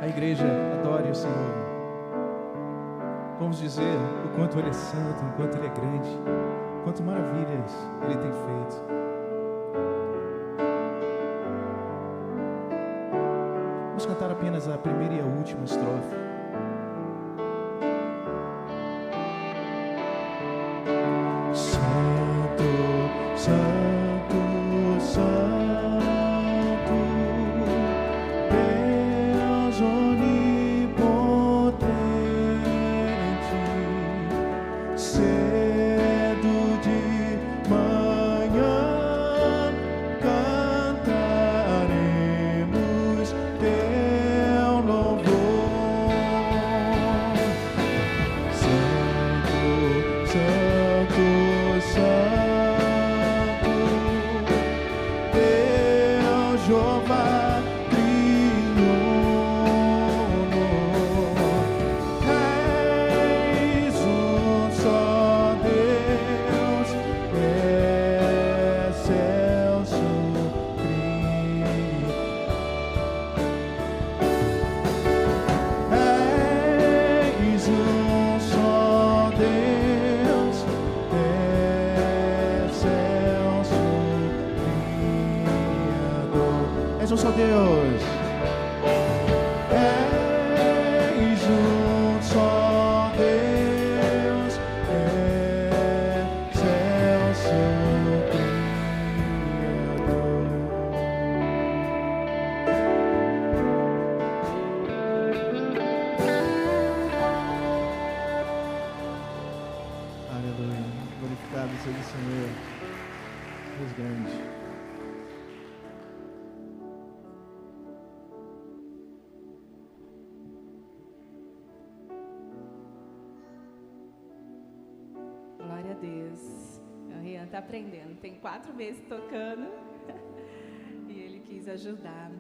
A igreja adore o Senhor. Vamos dizer o quanto Ele é santo, o quanto Ele é grande, quanto maravilhas Ele tem feito. Vamos cantar apenas a primeira e a última estrofe. Santo, Santo, Santo, Deus onipotente, cedo de manhã cantaremos teu louvor. Santo, Santo, Santo, Deus Jeová triuno, és um só Deus, excelso Cristo. És um só Deus, excelso Criador. És um só Deus. És um só Deus, excelso Criador. Aleluia. Glorificado seja o Senhor. Deus grande. Glória a Deus. O Rian está aprendendo. Tem 4 meses tocando e ele quis ajudar.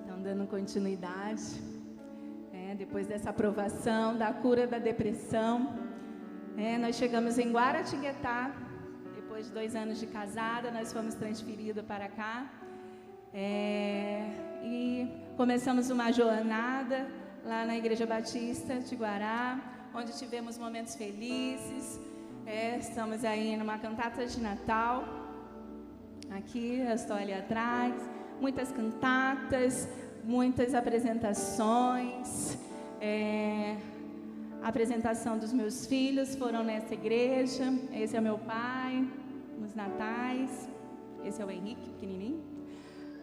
Então, dando continuidade, depois dessa aprovação da cura da depressão, nós chegamos em Guaratinguetá. Depois de 2 anos de casada, nós fomos transferidos para cá. E começamos uma jornada lá na Igreja Batista de Guará, onde tivemos momentos felizes. Estamos aí numa cantata de Natal. Aqui, eu estou ali atrás. Muitas cantatas, muitas apresentações. A apresentação dos meus filhos foram nessa igreja. Esse é o meu pai, nos natais. Esse é o Henrique, pequenininho.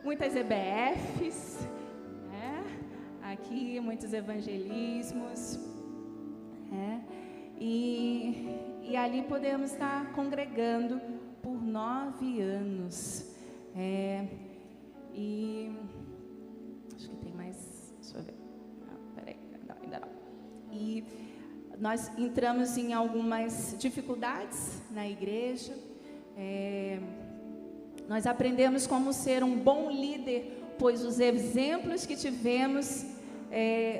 Muitas EBFs, aqui muitos evangelismos, e ali podemos estar congregando por 9 anos. E acho que tem mais, deixa eu ver. Não, peraí, ainda não. E nós entramos em algumas dificuldades na igreja. Nós aprendemos como ser um bom líder, pois os exemplos que tivemos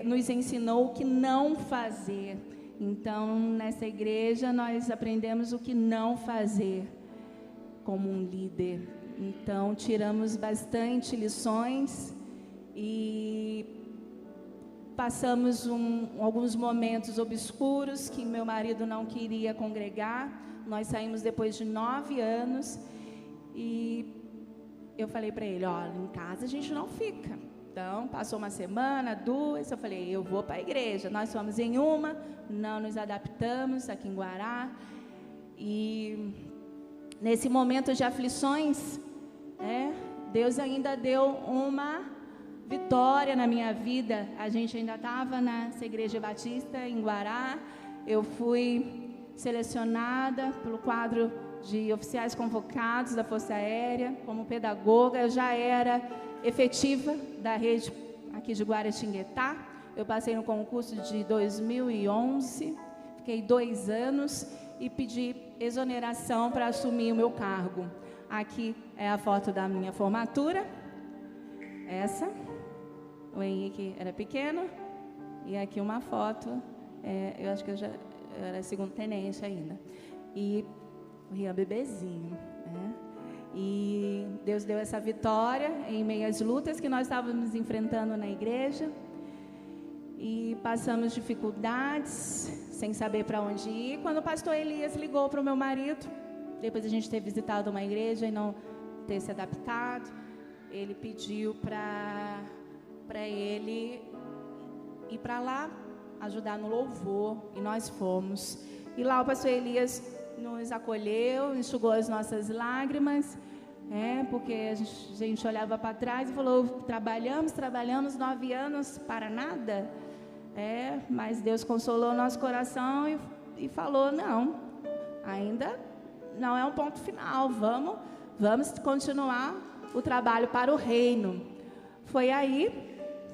nos ensinou o que não fazer. Então, nessa igreja, nós aprendemos o que não fazer como um líder. Então, tiramos bastante lições e passamos alguns momentos obscuros que meu marido não queria congregar. Nós saímos depois de 9 anos e eu falei para ele, olha, em casa a gente não fica. Então, passou 1 semana, 2, eu falei, eu vou para a igreja. Nós fomos em uma, não nos adaptamos aqui em Guará. E nesse momento de aflições, Deus ainda deu uma vitória na minha vida. A gente ainda estava nessa igreja batista em Guará. Eu fui selecionada pelo quadro de oficiais convocados da Força Aérea como pedagoga. Eu já era efetiva da rede aqui de Guaratinguetá. Eu passei no concurso de 2011, fiquei 2 anos e pedi exoneração para assumir o meu cargo. Aqui é a foto da minha formatura, essa, o Henrique era pequeno, e aqui uma foto, eu acho que eu era 2º tenente ainda, e o Rian bebezinho, E Deus deu essa vitória em meio às lutas que nós estávamos enfrentando na igreja. E passamos dificuldades, sem saber para onde ir. Quando o pastor Elias ligou para o meu marido, depois de a gente ter visitado uma igreja e não ter se adaptado, ele pediu para ele ir para lá, ajudar no louvor, e nós fomos. E lá o pastor Elias nos acolheu, enxugou as nossas lágrimas, porque a gente olhava para trás e falou: trabalhamos 9 anos para nada. Mas Deus consolou nosso coração e falou: não, ainda não é um ponto final, vamos continuar o trabalho para o reino. Foi aí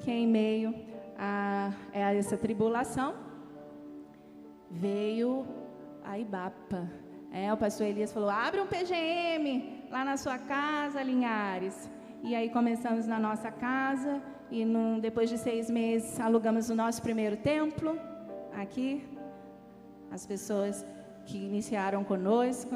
que, em meio a essa tribulação, veio a IBAPA. O pastor Elias falou: abre um PGM lá na sua casa, Linhares. E aí começamos na nossa casa. E depois de 6 meses, alugamos o nosso primeiro templo, aqui. As pessoas que iniciaram conosco.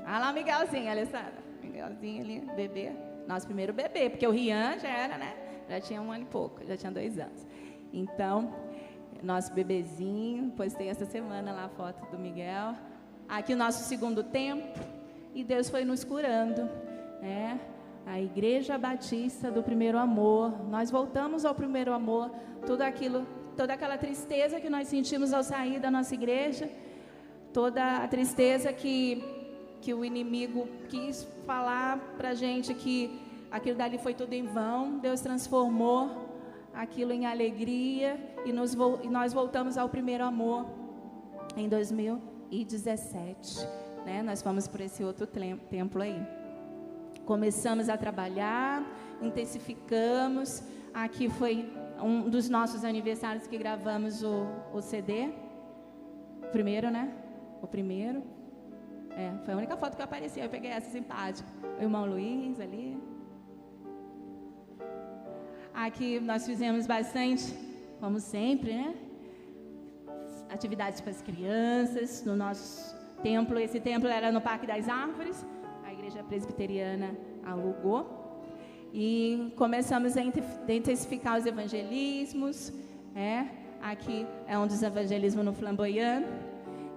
Ah lá o Miguelzinho, Alessandra. Miguelzinho ali, bebê. Nosso primeiro bebê, porque o Rian já era, né? Já tinha 1 ano e pouco, já tinha 2 anos. Então, nosso bebezinho, postei essa semana lá a foto do Miguel. Aqui o nosso segundo templo. E Deus foi nos curando, A Igreja Batista do Primeiro Amor. Nós voltamos ao primeiro amor. Toda aquela tristeza que nós sentimos ao sair da nossa igreja, toda a tristeza que o inimigo quis falar para a gente que aquilo dali foi tudo em vão, Deus transformou aquilo em alegria e nós voltamos ao primeiro amor em 2017. Nós fomos por esse outro templo aí. Começamos a trabalhar, intensificamos. Aqui foi um dos nossos aniversários que gravamos o CD. O primeiro, né? O primeiro. Foi a única foto que aparecia. Eu peguei essa simpática. O irmão Luiz ali. Aqui nós fizemos bastante, como sempre, atividades para as crianças no nosso templo. Esse templo era no Parque das Árvores. A igreja presbiteriana alugou. E começamos a intensificar os evangelismos. Aqui é um dos evangelismos no Flamboyant,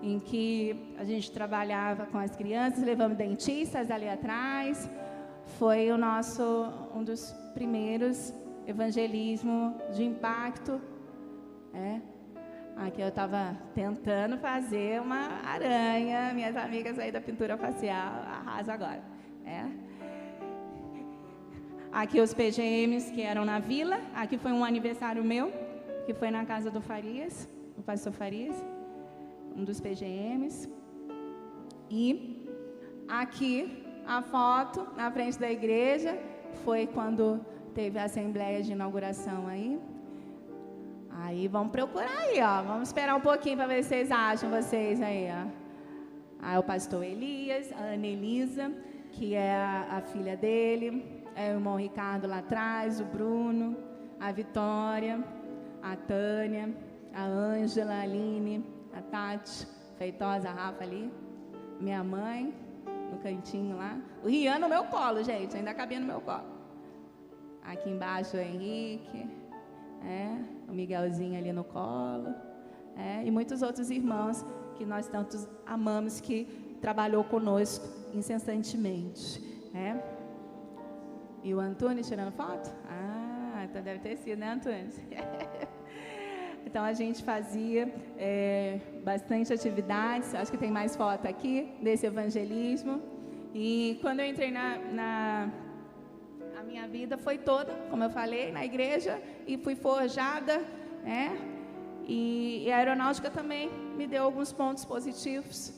em que a gente trabalhava com as crianças, levamos dentistas ali atrás. Foi um dos primeiros evangelismos de impacto. Aqui eu estava tentando fazer uma aranha. Minhas amigas aí da pintura facial arrasam agora. Aqui os PGMs que eram na vila. Aqui foi um aniversário meu, que foi na casa do Farias, o pastor Farias, um dos PGMs. E aqui a foto na frente da igreja foi quando teve a assembleia de inauguração aí. Aí vamos procurar aí, vamos esperar um pouquinho para ver se vocês acham, vocês aí, Aí o pastor Elias, a Ana Elisa, que é a filha dele, o irmão Ricardo lá atrás, o Bruno, a Vitória, a Tânia, a Ângela, a Aline, a Tati, Feitosa, a Rafa ali, minha mãe, no cantinho lá. O Rian no meu colo, gente, ainda cabia no meu colo. Aqui embaixo o Henrique, o Miguelzinho ali no colo, e muitos outros irmãos que nós tanto amamos, que trabalhou conosco incessantemente. E o Antônio tirando foto? Então deve ter sido, né, Antônio? Então a gente fazia bastante atividades. Acho que tem mais foto aqui desse evangelismo. E quando eu entrei a minha vida foi toda, como eu falei, na igreja, e fui forjada, e a aeronáutica também me deu alguns pontos positivos,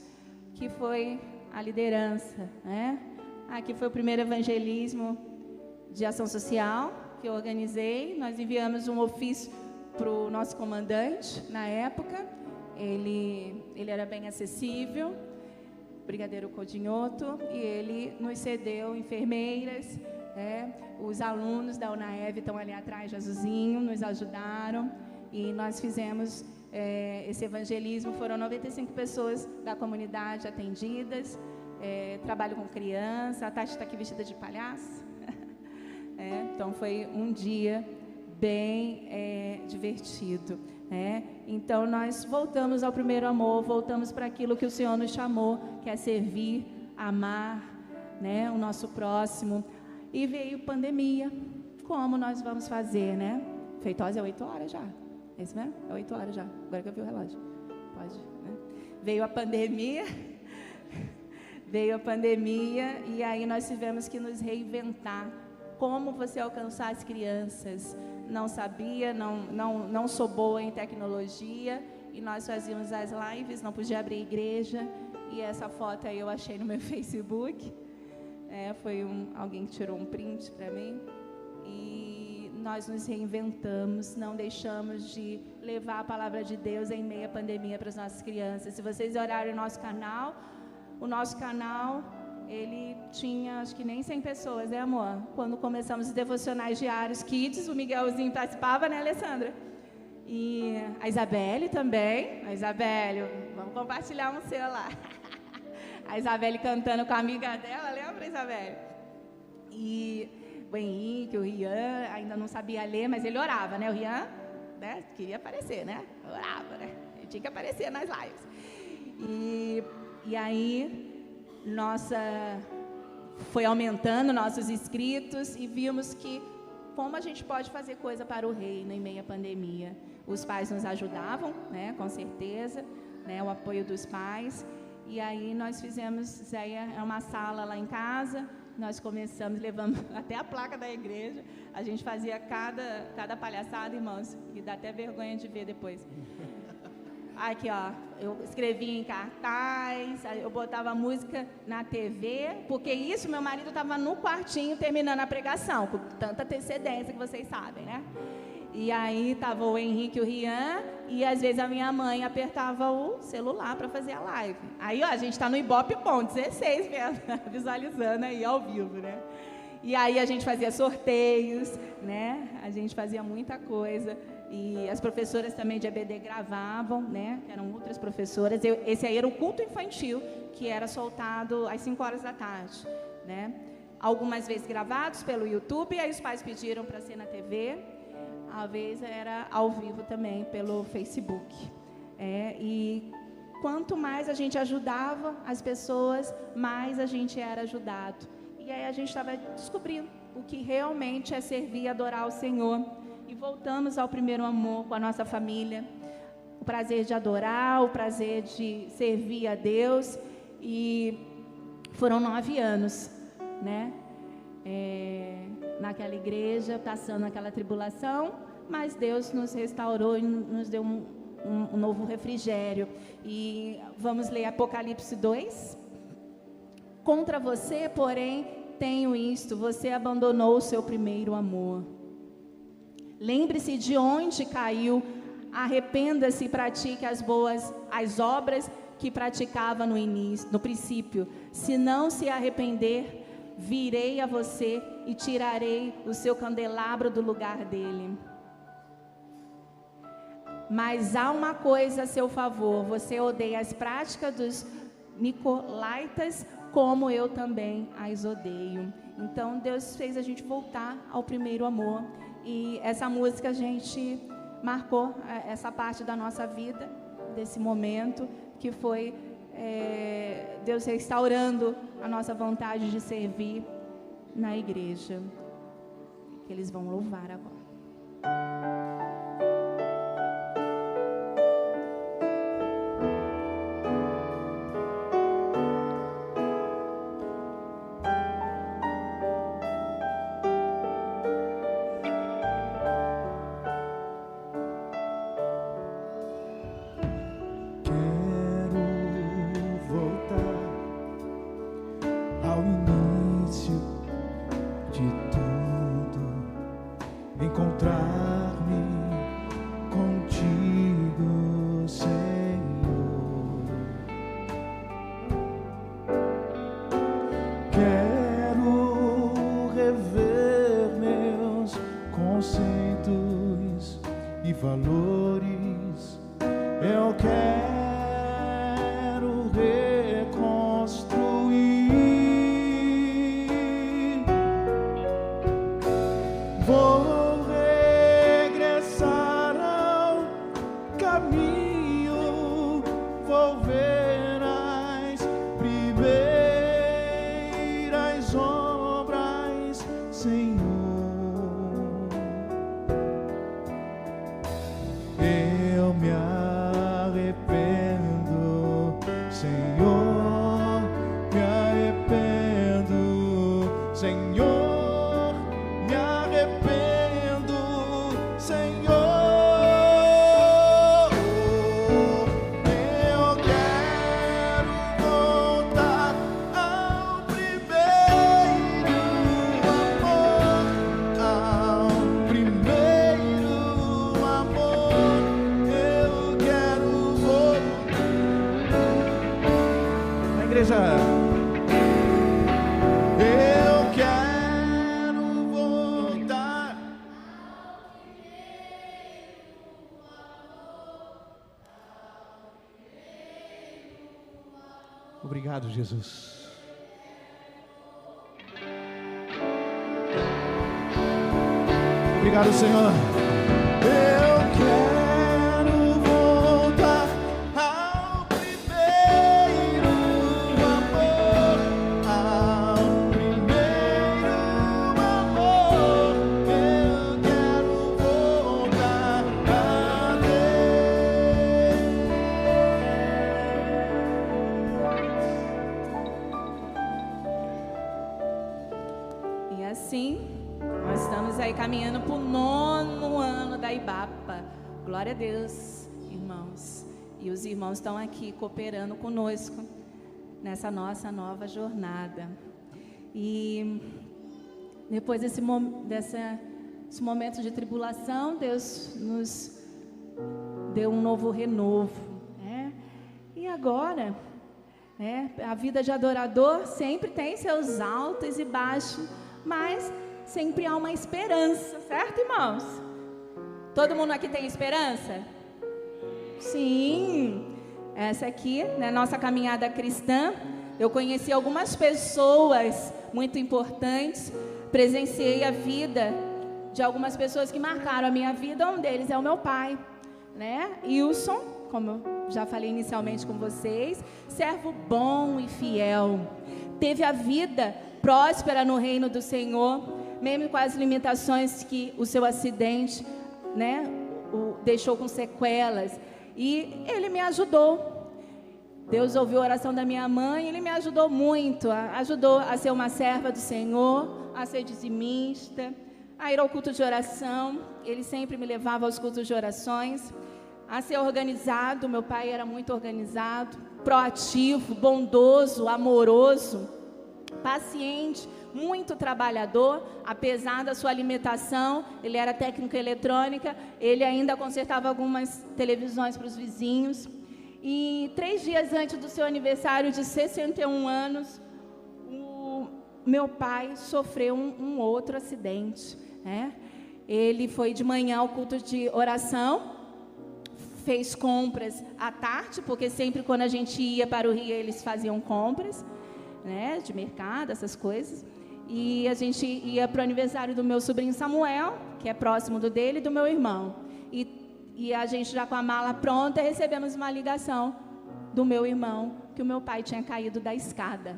que foi a liderança, Aqui foi o primeiro evangelismo de ação social que eu organizei. Nós enviamos um ofício para o nosso comandante na época. Ele era bem acessível, Brigadeiro Codinhoto, e ele nos cedeu enfermeiras. Os alunos da UNAEV estão ali atrás, Jesusinho, nos ajudaram, e nós fizemos esse evangelismo. Foram 95 pessoas da comunidade atendidas, trabalho com criança, a Tati está aqui vestida de palhaço. Então foi um dia bem divertido. Então nós voltamos ao primeiro amor, voltamos para aquilo que o Senhor nos chamou, que é servir, amar, o nosso próximo. E veio pandemia. Como nós vamos fazer, né? Feitosa é 8 horas já. É isso mesmo? É 8 horas já. Agora que eu vi o relógio. Pode, né? Veio a pandemia. Veio a pandemia e aí nós tivemos que nos reinventar. Como você alcançar as crianças? Não sabia, não sou boa em tecnologia. E nós fazíamos as lives, não podia abrir igreja. E essa foto aí eu achei no meu Facebook. Foi alguém que tirou um print para mim. E nós nos reinventamos, não deixamos de levar a palavra de Deus em meio à pandemia para as nossas crianças. Se vocês olharem o nosso canal, ele tinha, acho que nem 100 pessoas, né, amor? Quando começamos os devocionais diários, kids, o Miguelzinho participava, né, Alessandra? E a Isabelle também. A Isabelle, vamos compartilhar um seu lá. A Isabelle cantando com a amiga dela, lembra, Isabelle? E o Henrique, o Rian, ainda não sabia ler, mas ele orava, né? O Rian, né? Queria aparecer, né? Orava, né? Ele tinha que aparecer nas lives. E aí, foi aumentando nossos inscritos e vimos que como a gente pode fazer coisa para o reino em meio à pandemia. Os pais nos ajudavam, né? Com certeza, né? O apoio dos pais. E aí nós fizemos, uma sala lá em casa. Nós começamos, levamos até a placa da igreja. A gente fazia cada palhaçada, irmãos, que dá até vergonha de ver depois. Aqui, ó, eu escrevia em cartaz, eu botava música na TV, porque isso, meu marido estava no quartinho terminando a pregação, com tanta antecedência que vocês sabem, né? E aí estava o Henrique e o Rian, e às vezes a minha mãe apertava o celular para fazer a live. Aí, ó, a gente está no Ibope Bom, 16 visualizando aí ao vivo, né? E aí a gente fazia sorteios, né? A gente fazia muita coisa. E as professoras também de EBD gravavam, né? Que eram outras professoras. Esse aí era o culto infantil, que era soltado às 5 horas da tarde, né? Algumas vezes gravados pelo YouTube, aí os pais pediram para ser na TV. Às vezes era ao vivo também pelo Facebook. E quanto mais a gente ajudava as pessoas, mais a gente era ajudado. E aí a gente estava descobrindo o que realmente é servir e adorar o Senhor. E voltamos ao primeiro amor com a nossa família. O prazer de adorar, o prazer de servir a Deus. E foram 9 anos, né? Naquela igreja, passando aquela tribulação, mas Deus nos restaurou e nos deu um novo refrigério. E vamos ler Apocalipse 2. Contra você, porém, tenho isto: você abandonou o seu primeiro amor. Lembre-se de onde caiu, arrependa-se e pratique as obras que praticava no princípio. Se não se arrepender, virei a você e tirarei o seu candelabro do lugar dele. Mas há uma coisa a seu favor: você odeia as práticas dos nicolaítas, como eu também as odeio. Então Deus fez a gente voltar ao primeiro amor. E essa música a gente marcou essa parte da nossa vida, desse momento, que foi Deus restaurando a nossa vontade de servir na igreja. Que eles vão louvar agora. Encontrar-me Eu quero voltar. Obrigado, Jesus. Obrigado, Senhor. Eu quero voltar ao primeiro amor, ao primeiro amor. Eu quero voltar a E assim, nós estamos aí caminhando para o 9º ano da IBAPA. Glória a Deus, irmãos. E os irmãos estão aqui cooperando conosco nessa nossa nova jornada. E depois desse momento de tribulação, Deus nos deu um novo renovo, né? E agora, né, a vida de adorador sempre tem seus altos e baixos, mas sempre há uma esperança, certo, irmãos? Todo mundo aqui tem esperança? Sim. Essa aqui, né, nossa caminhada cristã, eu conheci algumas pessoas muito importantes, presenciei a vida de algumas pessoas que marcaram a minha vida. Um deles é o meu pai, né? Wilson, como eu já falei inicialmente com vocês, servo bom e fiel. Teve a vida próspera no reino do Senhor, mesmo com as limitações que o seu acidente, né, o deixou com sequelas. E ele me ajudou. Deus ouviu a oração da minha mãe, ele me ajudou muito. Ajudou a ser uma serva do Senhor, a ser dizimista, a ir ao culto de oração. Ele sempre me levava aos cultos de orações, a ser organizado. Meu pai era muito organizado, proativo, bondoso, amoroso, paciente, muito trabalhador. Apesar da sua limitação, ele era técnico em eletrônica, ele ainda consertava algumas televisões para os vizinhos. E 3 dias antes do seu aniversário de 61 anos, o meu pai sofreu um outro acidente, né? Ele foi de manhã ao culto de oração, fez compras à tarde, porque sempre quando a gente ia para o Rio, eles faziam compras, né, de mercado, essas coisas. E a gente ia para o aniversário do meu sobrinho Samuel, que é próximo do dele e do meu irmão. E a gente já com a mala pronta, recebemos uma ligação do meu irmão, que o meu pai tinha caído da escada.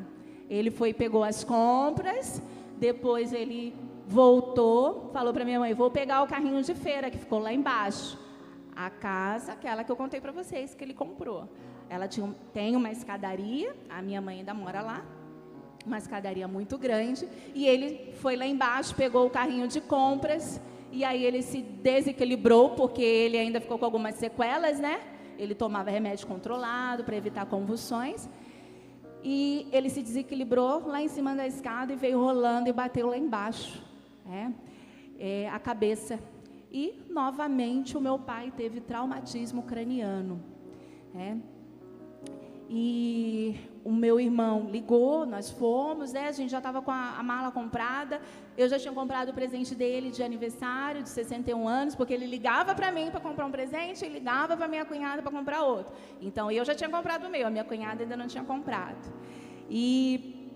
Ele foi e pegou as compras, depois ele voltou, falou para minha mãe: vou pegar o carrinho de feira que ficou lá embaixo. A casa, aquela que eu contei para vocês, que ele comprou. Ela tem uma escadaria, a minha mãe ainda mora lá, uma escadaria muito grande, e ele foi lá embaixo, pegou o carrinho de compras, e aí ele se desequilibrou, porque ele ainda ficou com algumas sequelas, né? Ele tomava remédio controlado para evitar convulsões, e ele se desequilibrou lá em cima da escada e veio rolando e bateu lá embaixo, né? A cabeça. E, novamente, o meu pai teve traumatismo craniano, né? E o meu irmão ligou, nós fomos, né? A gente já estava com a mala comprada. Eu já tinha comprado o presente dele de aniversário, de 61 anos, porque ele ligava para mim para comprar um presente e ligava para minha cunhada para comprar outro. Então, eu já tinha comprado o meu, a minha cunhada ainda não tinha comprado. E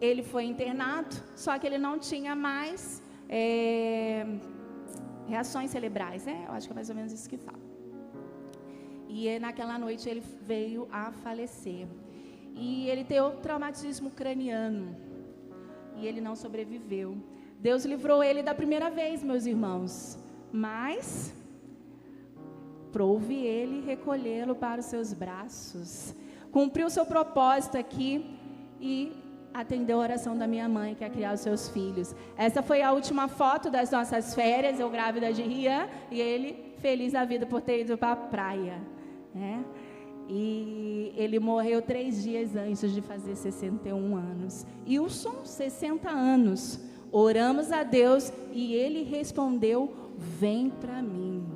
ele foi internado, só que ele não tinha mais reações cerebrais, né? Eu acho que é mais ou menos isso que fala. E naquela noite ele veio a falecer. E ele teve traumatismo craniano. E ele não sobreviveu. Deus livrou ele da primeira vez, meus irmãos. Mas prouve ele recolhê-lo para os seus braços. Cumpriu o seu propósito aqui e atendeu a oração da minha mãe, que é criar os seus filhos. Essa foi a última foto das nossas férias, eu grávida de Rian, e ele feliz da vida por ter ido para a praia, né? E ele morreu 3 dias antes de fazer 61 anos. Wilson, 60 anos. Oramos a Deus e ele respondeu: vem para mim.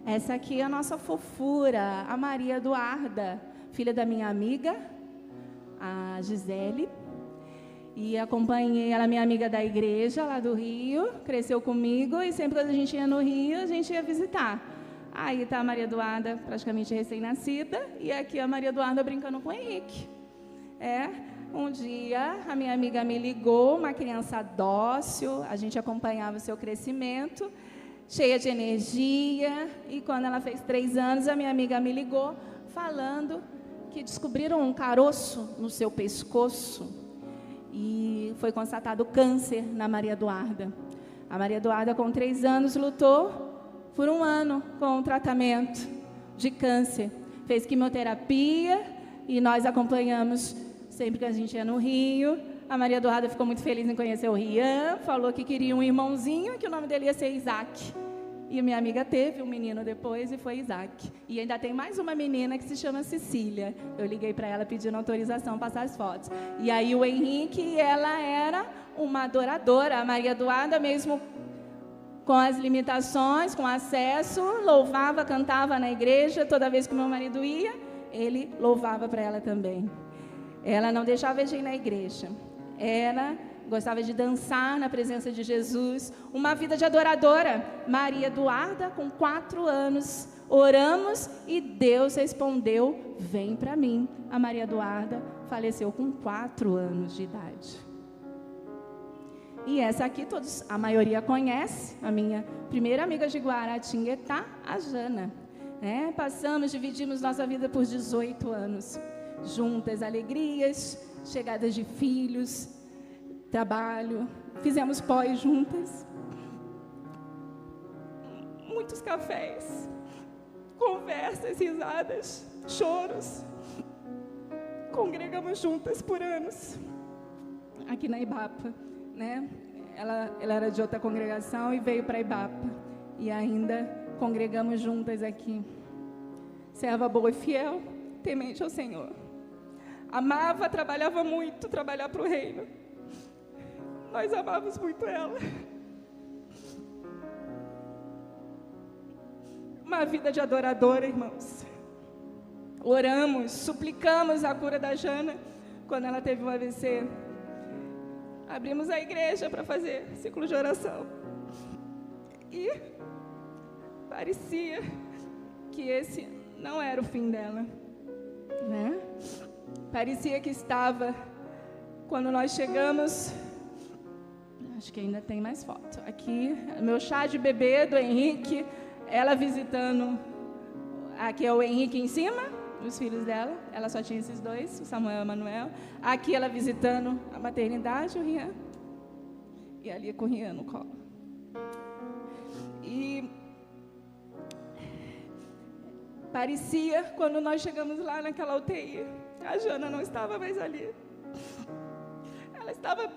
Essa aqui é a nossa fofura, a Maria Eduarda. filha da minha amiga, a Gisele. E acompanhei ela, minha amiga da igreja lá do Rio, cresceu comigo e sempre quando a gente ia no Rio, a gente ia visitar. Aí está a Maria Eduarda, praticamente recém-nascida, e aqui a Maria Eduarda brincando com o Henrique. Um dia a minha amiga me ligou, uma criança dócil, a gente acompanhava o seu crescimento, cheia de energia, e quando ela fez 3 anos, a minha amiga me ligou, falando que descobriram um caroço no seu pescoço, e foi constatado câncer na Maria Eduarda. A Maria Eduarda, com 3 anos, lutou por 1 ano com o tratamento de câncer. Fez quimioterapia e nós acompanhamos sempre que a gente ia no Rio. A Maria Eduarda ficou muito feliz em conhecer o Rian, falou que queria um irmãozinho, que o nome dele ia ser Isaac. E minha amiga teve um menino depois e foi Isaac. E ainda tem mais uma menina que se chama Cecília. Eu liguei para ela pedindo autorização para passar as fotos. E aí o Henrique, ela era uma adoradora. A Maria Eduarda, mesmo com as limitações, com acesso, louvava, cantava na igreja. Toda vez que meu marido ia, ele louvava para ela também. Ela não deixava de ir na igreja. Ela gostava de dançar na presença de Jesus, uma vida de adoradora. Maria Eduarda, com 4 anos, oramos e Deus respondeu, vem para mim. A Maria Eduarda faleceu com 4 anos de idade. E essa aqui, a maioria conhece, a minha primeira amiga de Guaratinguetá, a Jana. Dividimos nossa vida por 18 anos, juntas, alegrias, chegadas de filhos, trabalho, fizemos pós juntas, muitos cafés, conversas, risadas, choros, congregamos juntas por anos, aqui na Ibapa, Ela era de outra congregação e veio para Ibapa, e ainda congregamos juntas aqui, serva boa e fiel, temente ao Senhor, amava, trabalhava muito, trabalhar para o reino. Nós amávamos muito ela. Uma vida de adoradora, irmãos. Oramos, suplicamos a cura da Jana quando ela teve um AVC. Abrimos a igreja para fazer ciclo de oração. E parecia que esse não era o fim dela, Parecia que estava, quando nós chegamos. Acho que ainda tem mais foto. Aqui, meu chá de bebê do Henrique, ela visitando. Aqui é o Henrique em cima, os filhos dela. Ela só tinha esses 2, o Samuel e o Manuel. Aqui ela visitando a maternidade, o Rian. E ali com o Rian no colo. E parecia, quando nós chegamos lá naquela UTI, a Jana não estava mais ali. Ela estava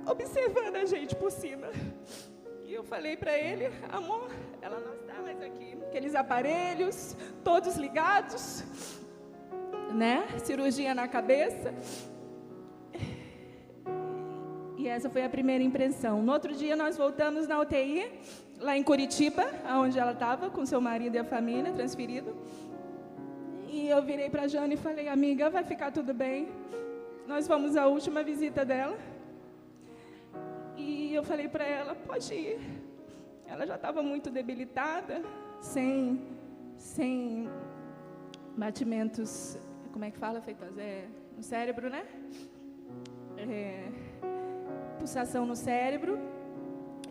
observando a gente por cima. E eu falei para ele, amor, ela não está mais aqui. Aqueles aparelhos, todos ligados, Cirurgia na cabeça. E essa foi a primeira impressão. No outro dia nós voltamos na UTI, lá em Curitiba, onde ela estava, com seu marido e a família, transferido. E eu virei para a Jana e falei, amiga, vai ficar tudo bem. Nós fomos à última visita dela. E eu falei para ela, pode ir. Ela já estava muito debilitada, sem batimentos, como é que fala, Feitas? No cérebro, Pulsação no cérebro.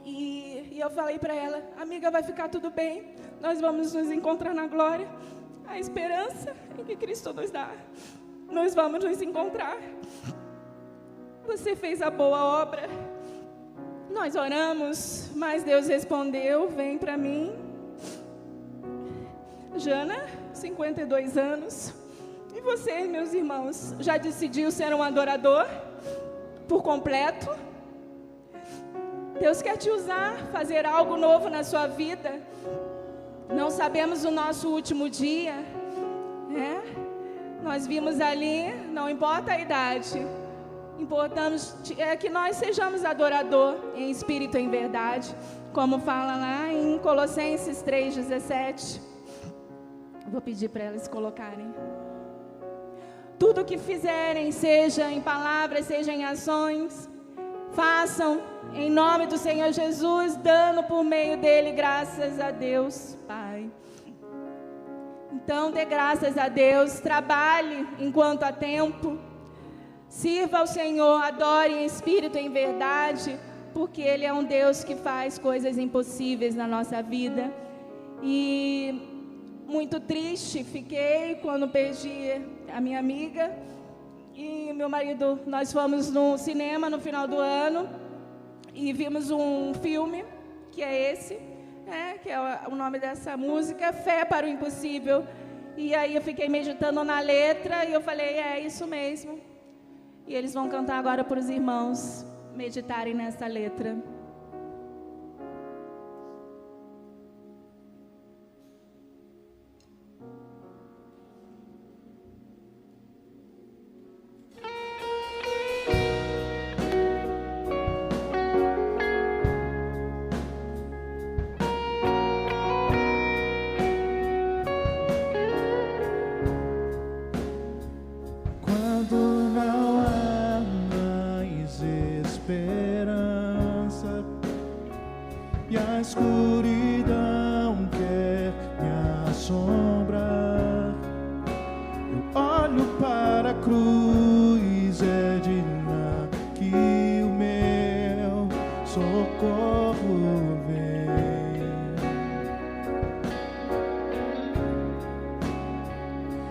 E eu falei para ela, amiga, vai ficar tudo bem. Nós vamos nos encontrar na glória. A esperança em que Cristo nos dá. Nós vamos nos encontrar. Você fez a boa obra. Nós oramos, mas Deus respondeu, vem para mim. Jana, 52 anos. E você, meus irmãos, já decidiu ser um adorador por completo? Deus quer te usar, fazer algo novo na sua vida. Não sabemos o nosso último dia, Nós vimos ali, não importa a idade, importante é que nós sejamos adorador em espírito e em verdade, como fala lá em Colossenses 3:17. Vou pedir para elas colocarem. tudo que fizerem, seja em palavras, seja em ações, façam em nome do Senhor Jesus, dando por meio dele graças a Deus, Pai. Então, dê graças a Deus, trabalhe enquanto há tempo, sirva ao Senhor, adore em espírito e em verdade, porque Ele é um Deus que faz coisas impossíveis na nossa vida. E muito triste fiquei quando perdi a minha amiga e meu marido. Nós fomos no cinema no final do ano e vimos um filme, que é esse, que é o nome dessa música, Fé para o Impossível. E aí eu fiquei meditando na letra e eu falei, é isso mesmo. E eles vão cantar agora para os irmãos meditarem nessa letra.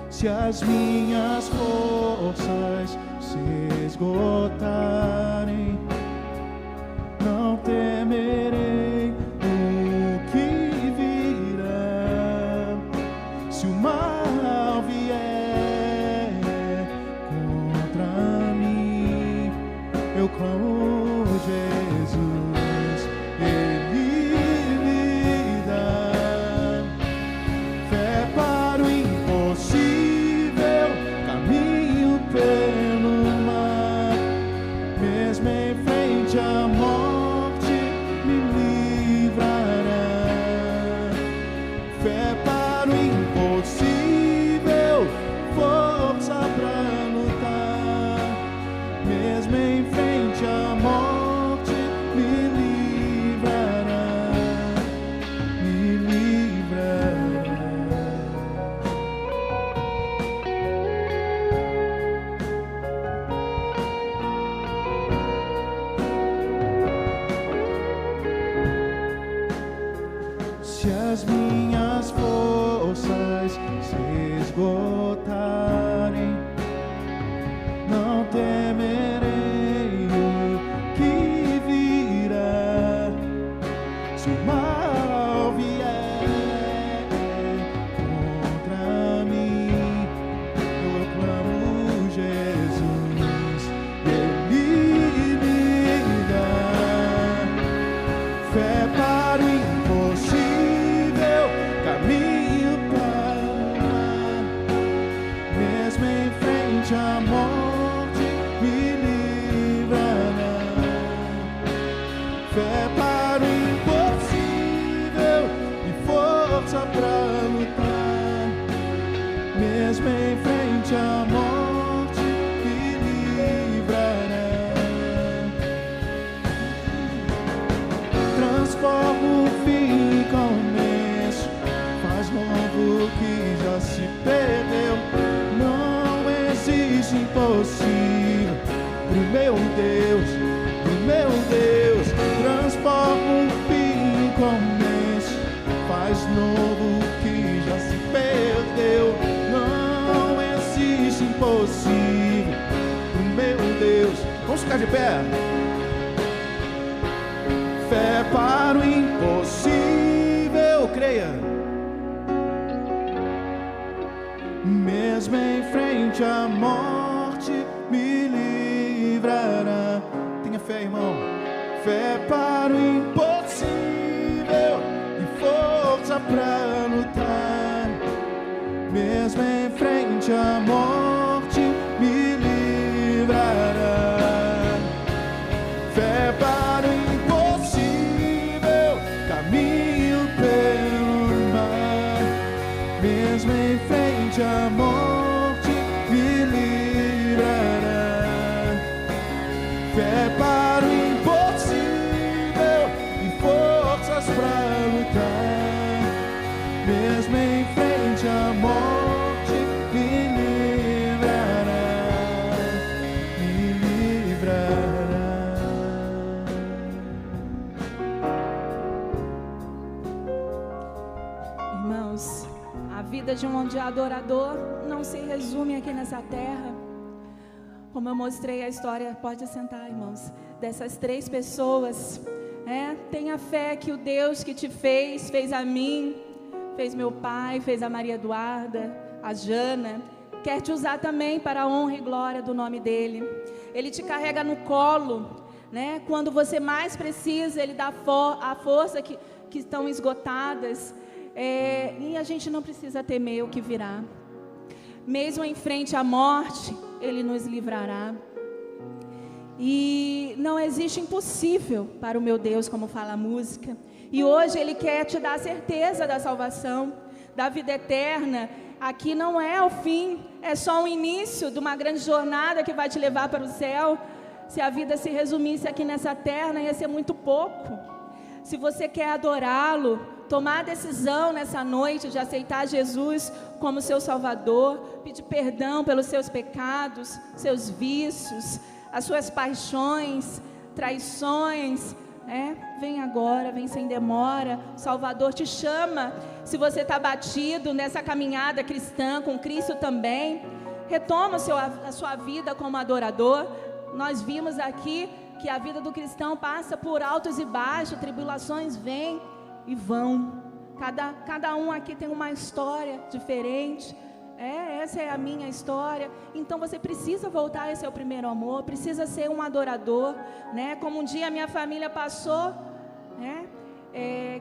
Se as minhas forças se esgotarem, não temerei o que virá. Se o mal vier contra mim, eu clamo Jesus, Ele me dá fé para o impossível. Pelo mar, mesmo em frente à morte, me livrará. Fé para o impossível, força para lutar, mesmo em frente à morte, me livrará, me livrará. Se as minhas forças se esgotarem, não temerei o que virá. Se o mal vier contra mim, eu clamo Jesus, Ele me dá fé para o impossível, caminho para, mesmo em frente à morte, me livrará. Fé para o impossível e força para lutar, mesmo em frente à morte, me livrará. Transforma o fim em começo, faz novo o que já se perdeu. Não existe impossível pro meu Deus, pro meu Deus. Transforma o fim em começo, faz novo o que já se perdeu. Não existe impossível pro meu Deus. Vamos ficar de pé. Fé para o impossível, creia. Mesmo em frente à morte, me livrará. Tenha fé, irmão. Fé para o impossível e força para lutar. Mesmo em frente à morte, me livrará. Fé para o caminho pelo mar, mesmo em frente à morte, me livra. vida de um adorador não se resume aqui nessa terra. Como eu mostrei a história, pode sentar, irmãos, dessas 3 pessoas. Tenha fé que o Deus que te fez a mim, fez meu pai, fez a Maria Eduarda, a Jana, quer te usar também para a honra e glória do nome dele. Ele te carrega no colo, quando você mais precisa, ele dá a força que estão esgotadas, e a gente não precisa temer o que virá. Mesmo em frente à morte, ele nos livrará. E não existe impossível para o meu Deus, como fala a música. E hoje ele quer te dar a certeza da salvação, da vida eterna. Aqui não é o fim, é só o início de uma grande jornada que vai te levar para o céu. Se a vida se resumisse aqui nessa terra, ia ser muito pouco. Se você quer adorá-lo, tomar a decisão nessa noite de aceitar Jesus como seu Salvador, pedir perdão pelos seus pecados, seus vícios, as suas paixões, traições, vem agora, vem sem demora. O Salvador te chama. Se você está batido nessa caminhada cristã com Cristo também, retoma a sua vida como adorador. Nós vimos aqui que a vida do cristão passa por altos e baixos, tribulações vêm e vão. Cada um aqui tem uma história diferente. Essa é a minha história. Então você precisa voltar, esse é o primeiro amor. Precisa ser um adorador, como um dia a minha família passou,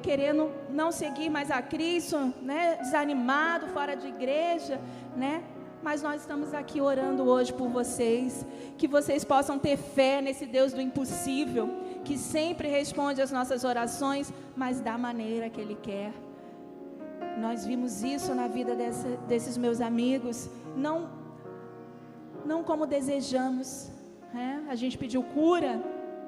querendo não seguir mais a Cristo, desanimado, fora de igreja, Mas nós estamos aqui orando hoje por vocês, que vocês possam ter fé nesse Deus do impossível, que sempre responde às nossas orações, mas da maneira que Ele quer. Nós vimos isso na vida desses meus amigos, não como desejamos, A gente pediu cura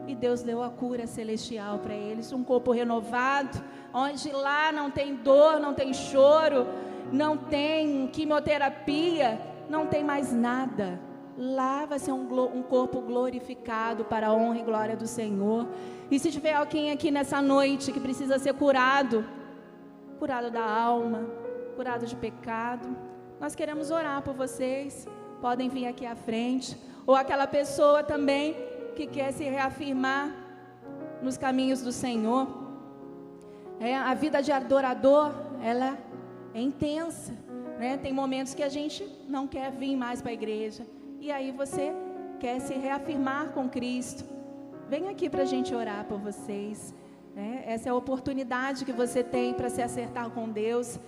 e Deus deu a cura celestial para eles, um corpo renovado, onde lá não tem dor, não tem choro, não tem quimioterapia, não tem mais nada. Lá vai ser um corpo glorificado para a honra e glória do Senhor. E se tiver alguém aqui nessa noite que precisa ser curado da alma, curado de pecado, nós queremos orar por vocês. Podem vir aqui à frente. Ou aquela pessoa também que quer se reafirmar nos caminhos do Senhor. A vida de adorador, ela é intensa, Tem momentos que a gente não quer vir mais para a igreja, e aí você quer se reafirmar com Cristo. Vem aqui para a gente orar por vocês. Essa é a oportunidade que você tem para se acertar com Deus.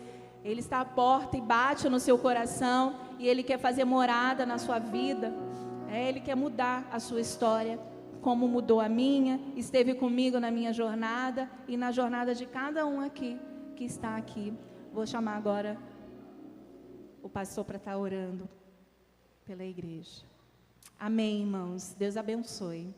Ele está à porta e bate no seu coração, e Ele quer fazer morada na sua vida. Ele quer mudar a sua história, como mudou a minha, esteve comigo na minha jornada e na jornada de cada um aqui que está aqui. Vou chamar agora o pastor para estar orando pela igreja. Amém, irmãos. Deus abençoe.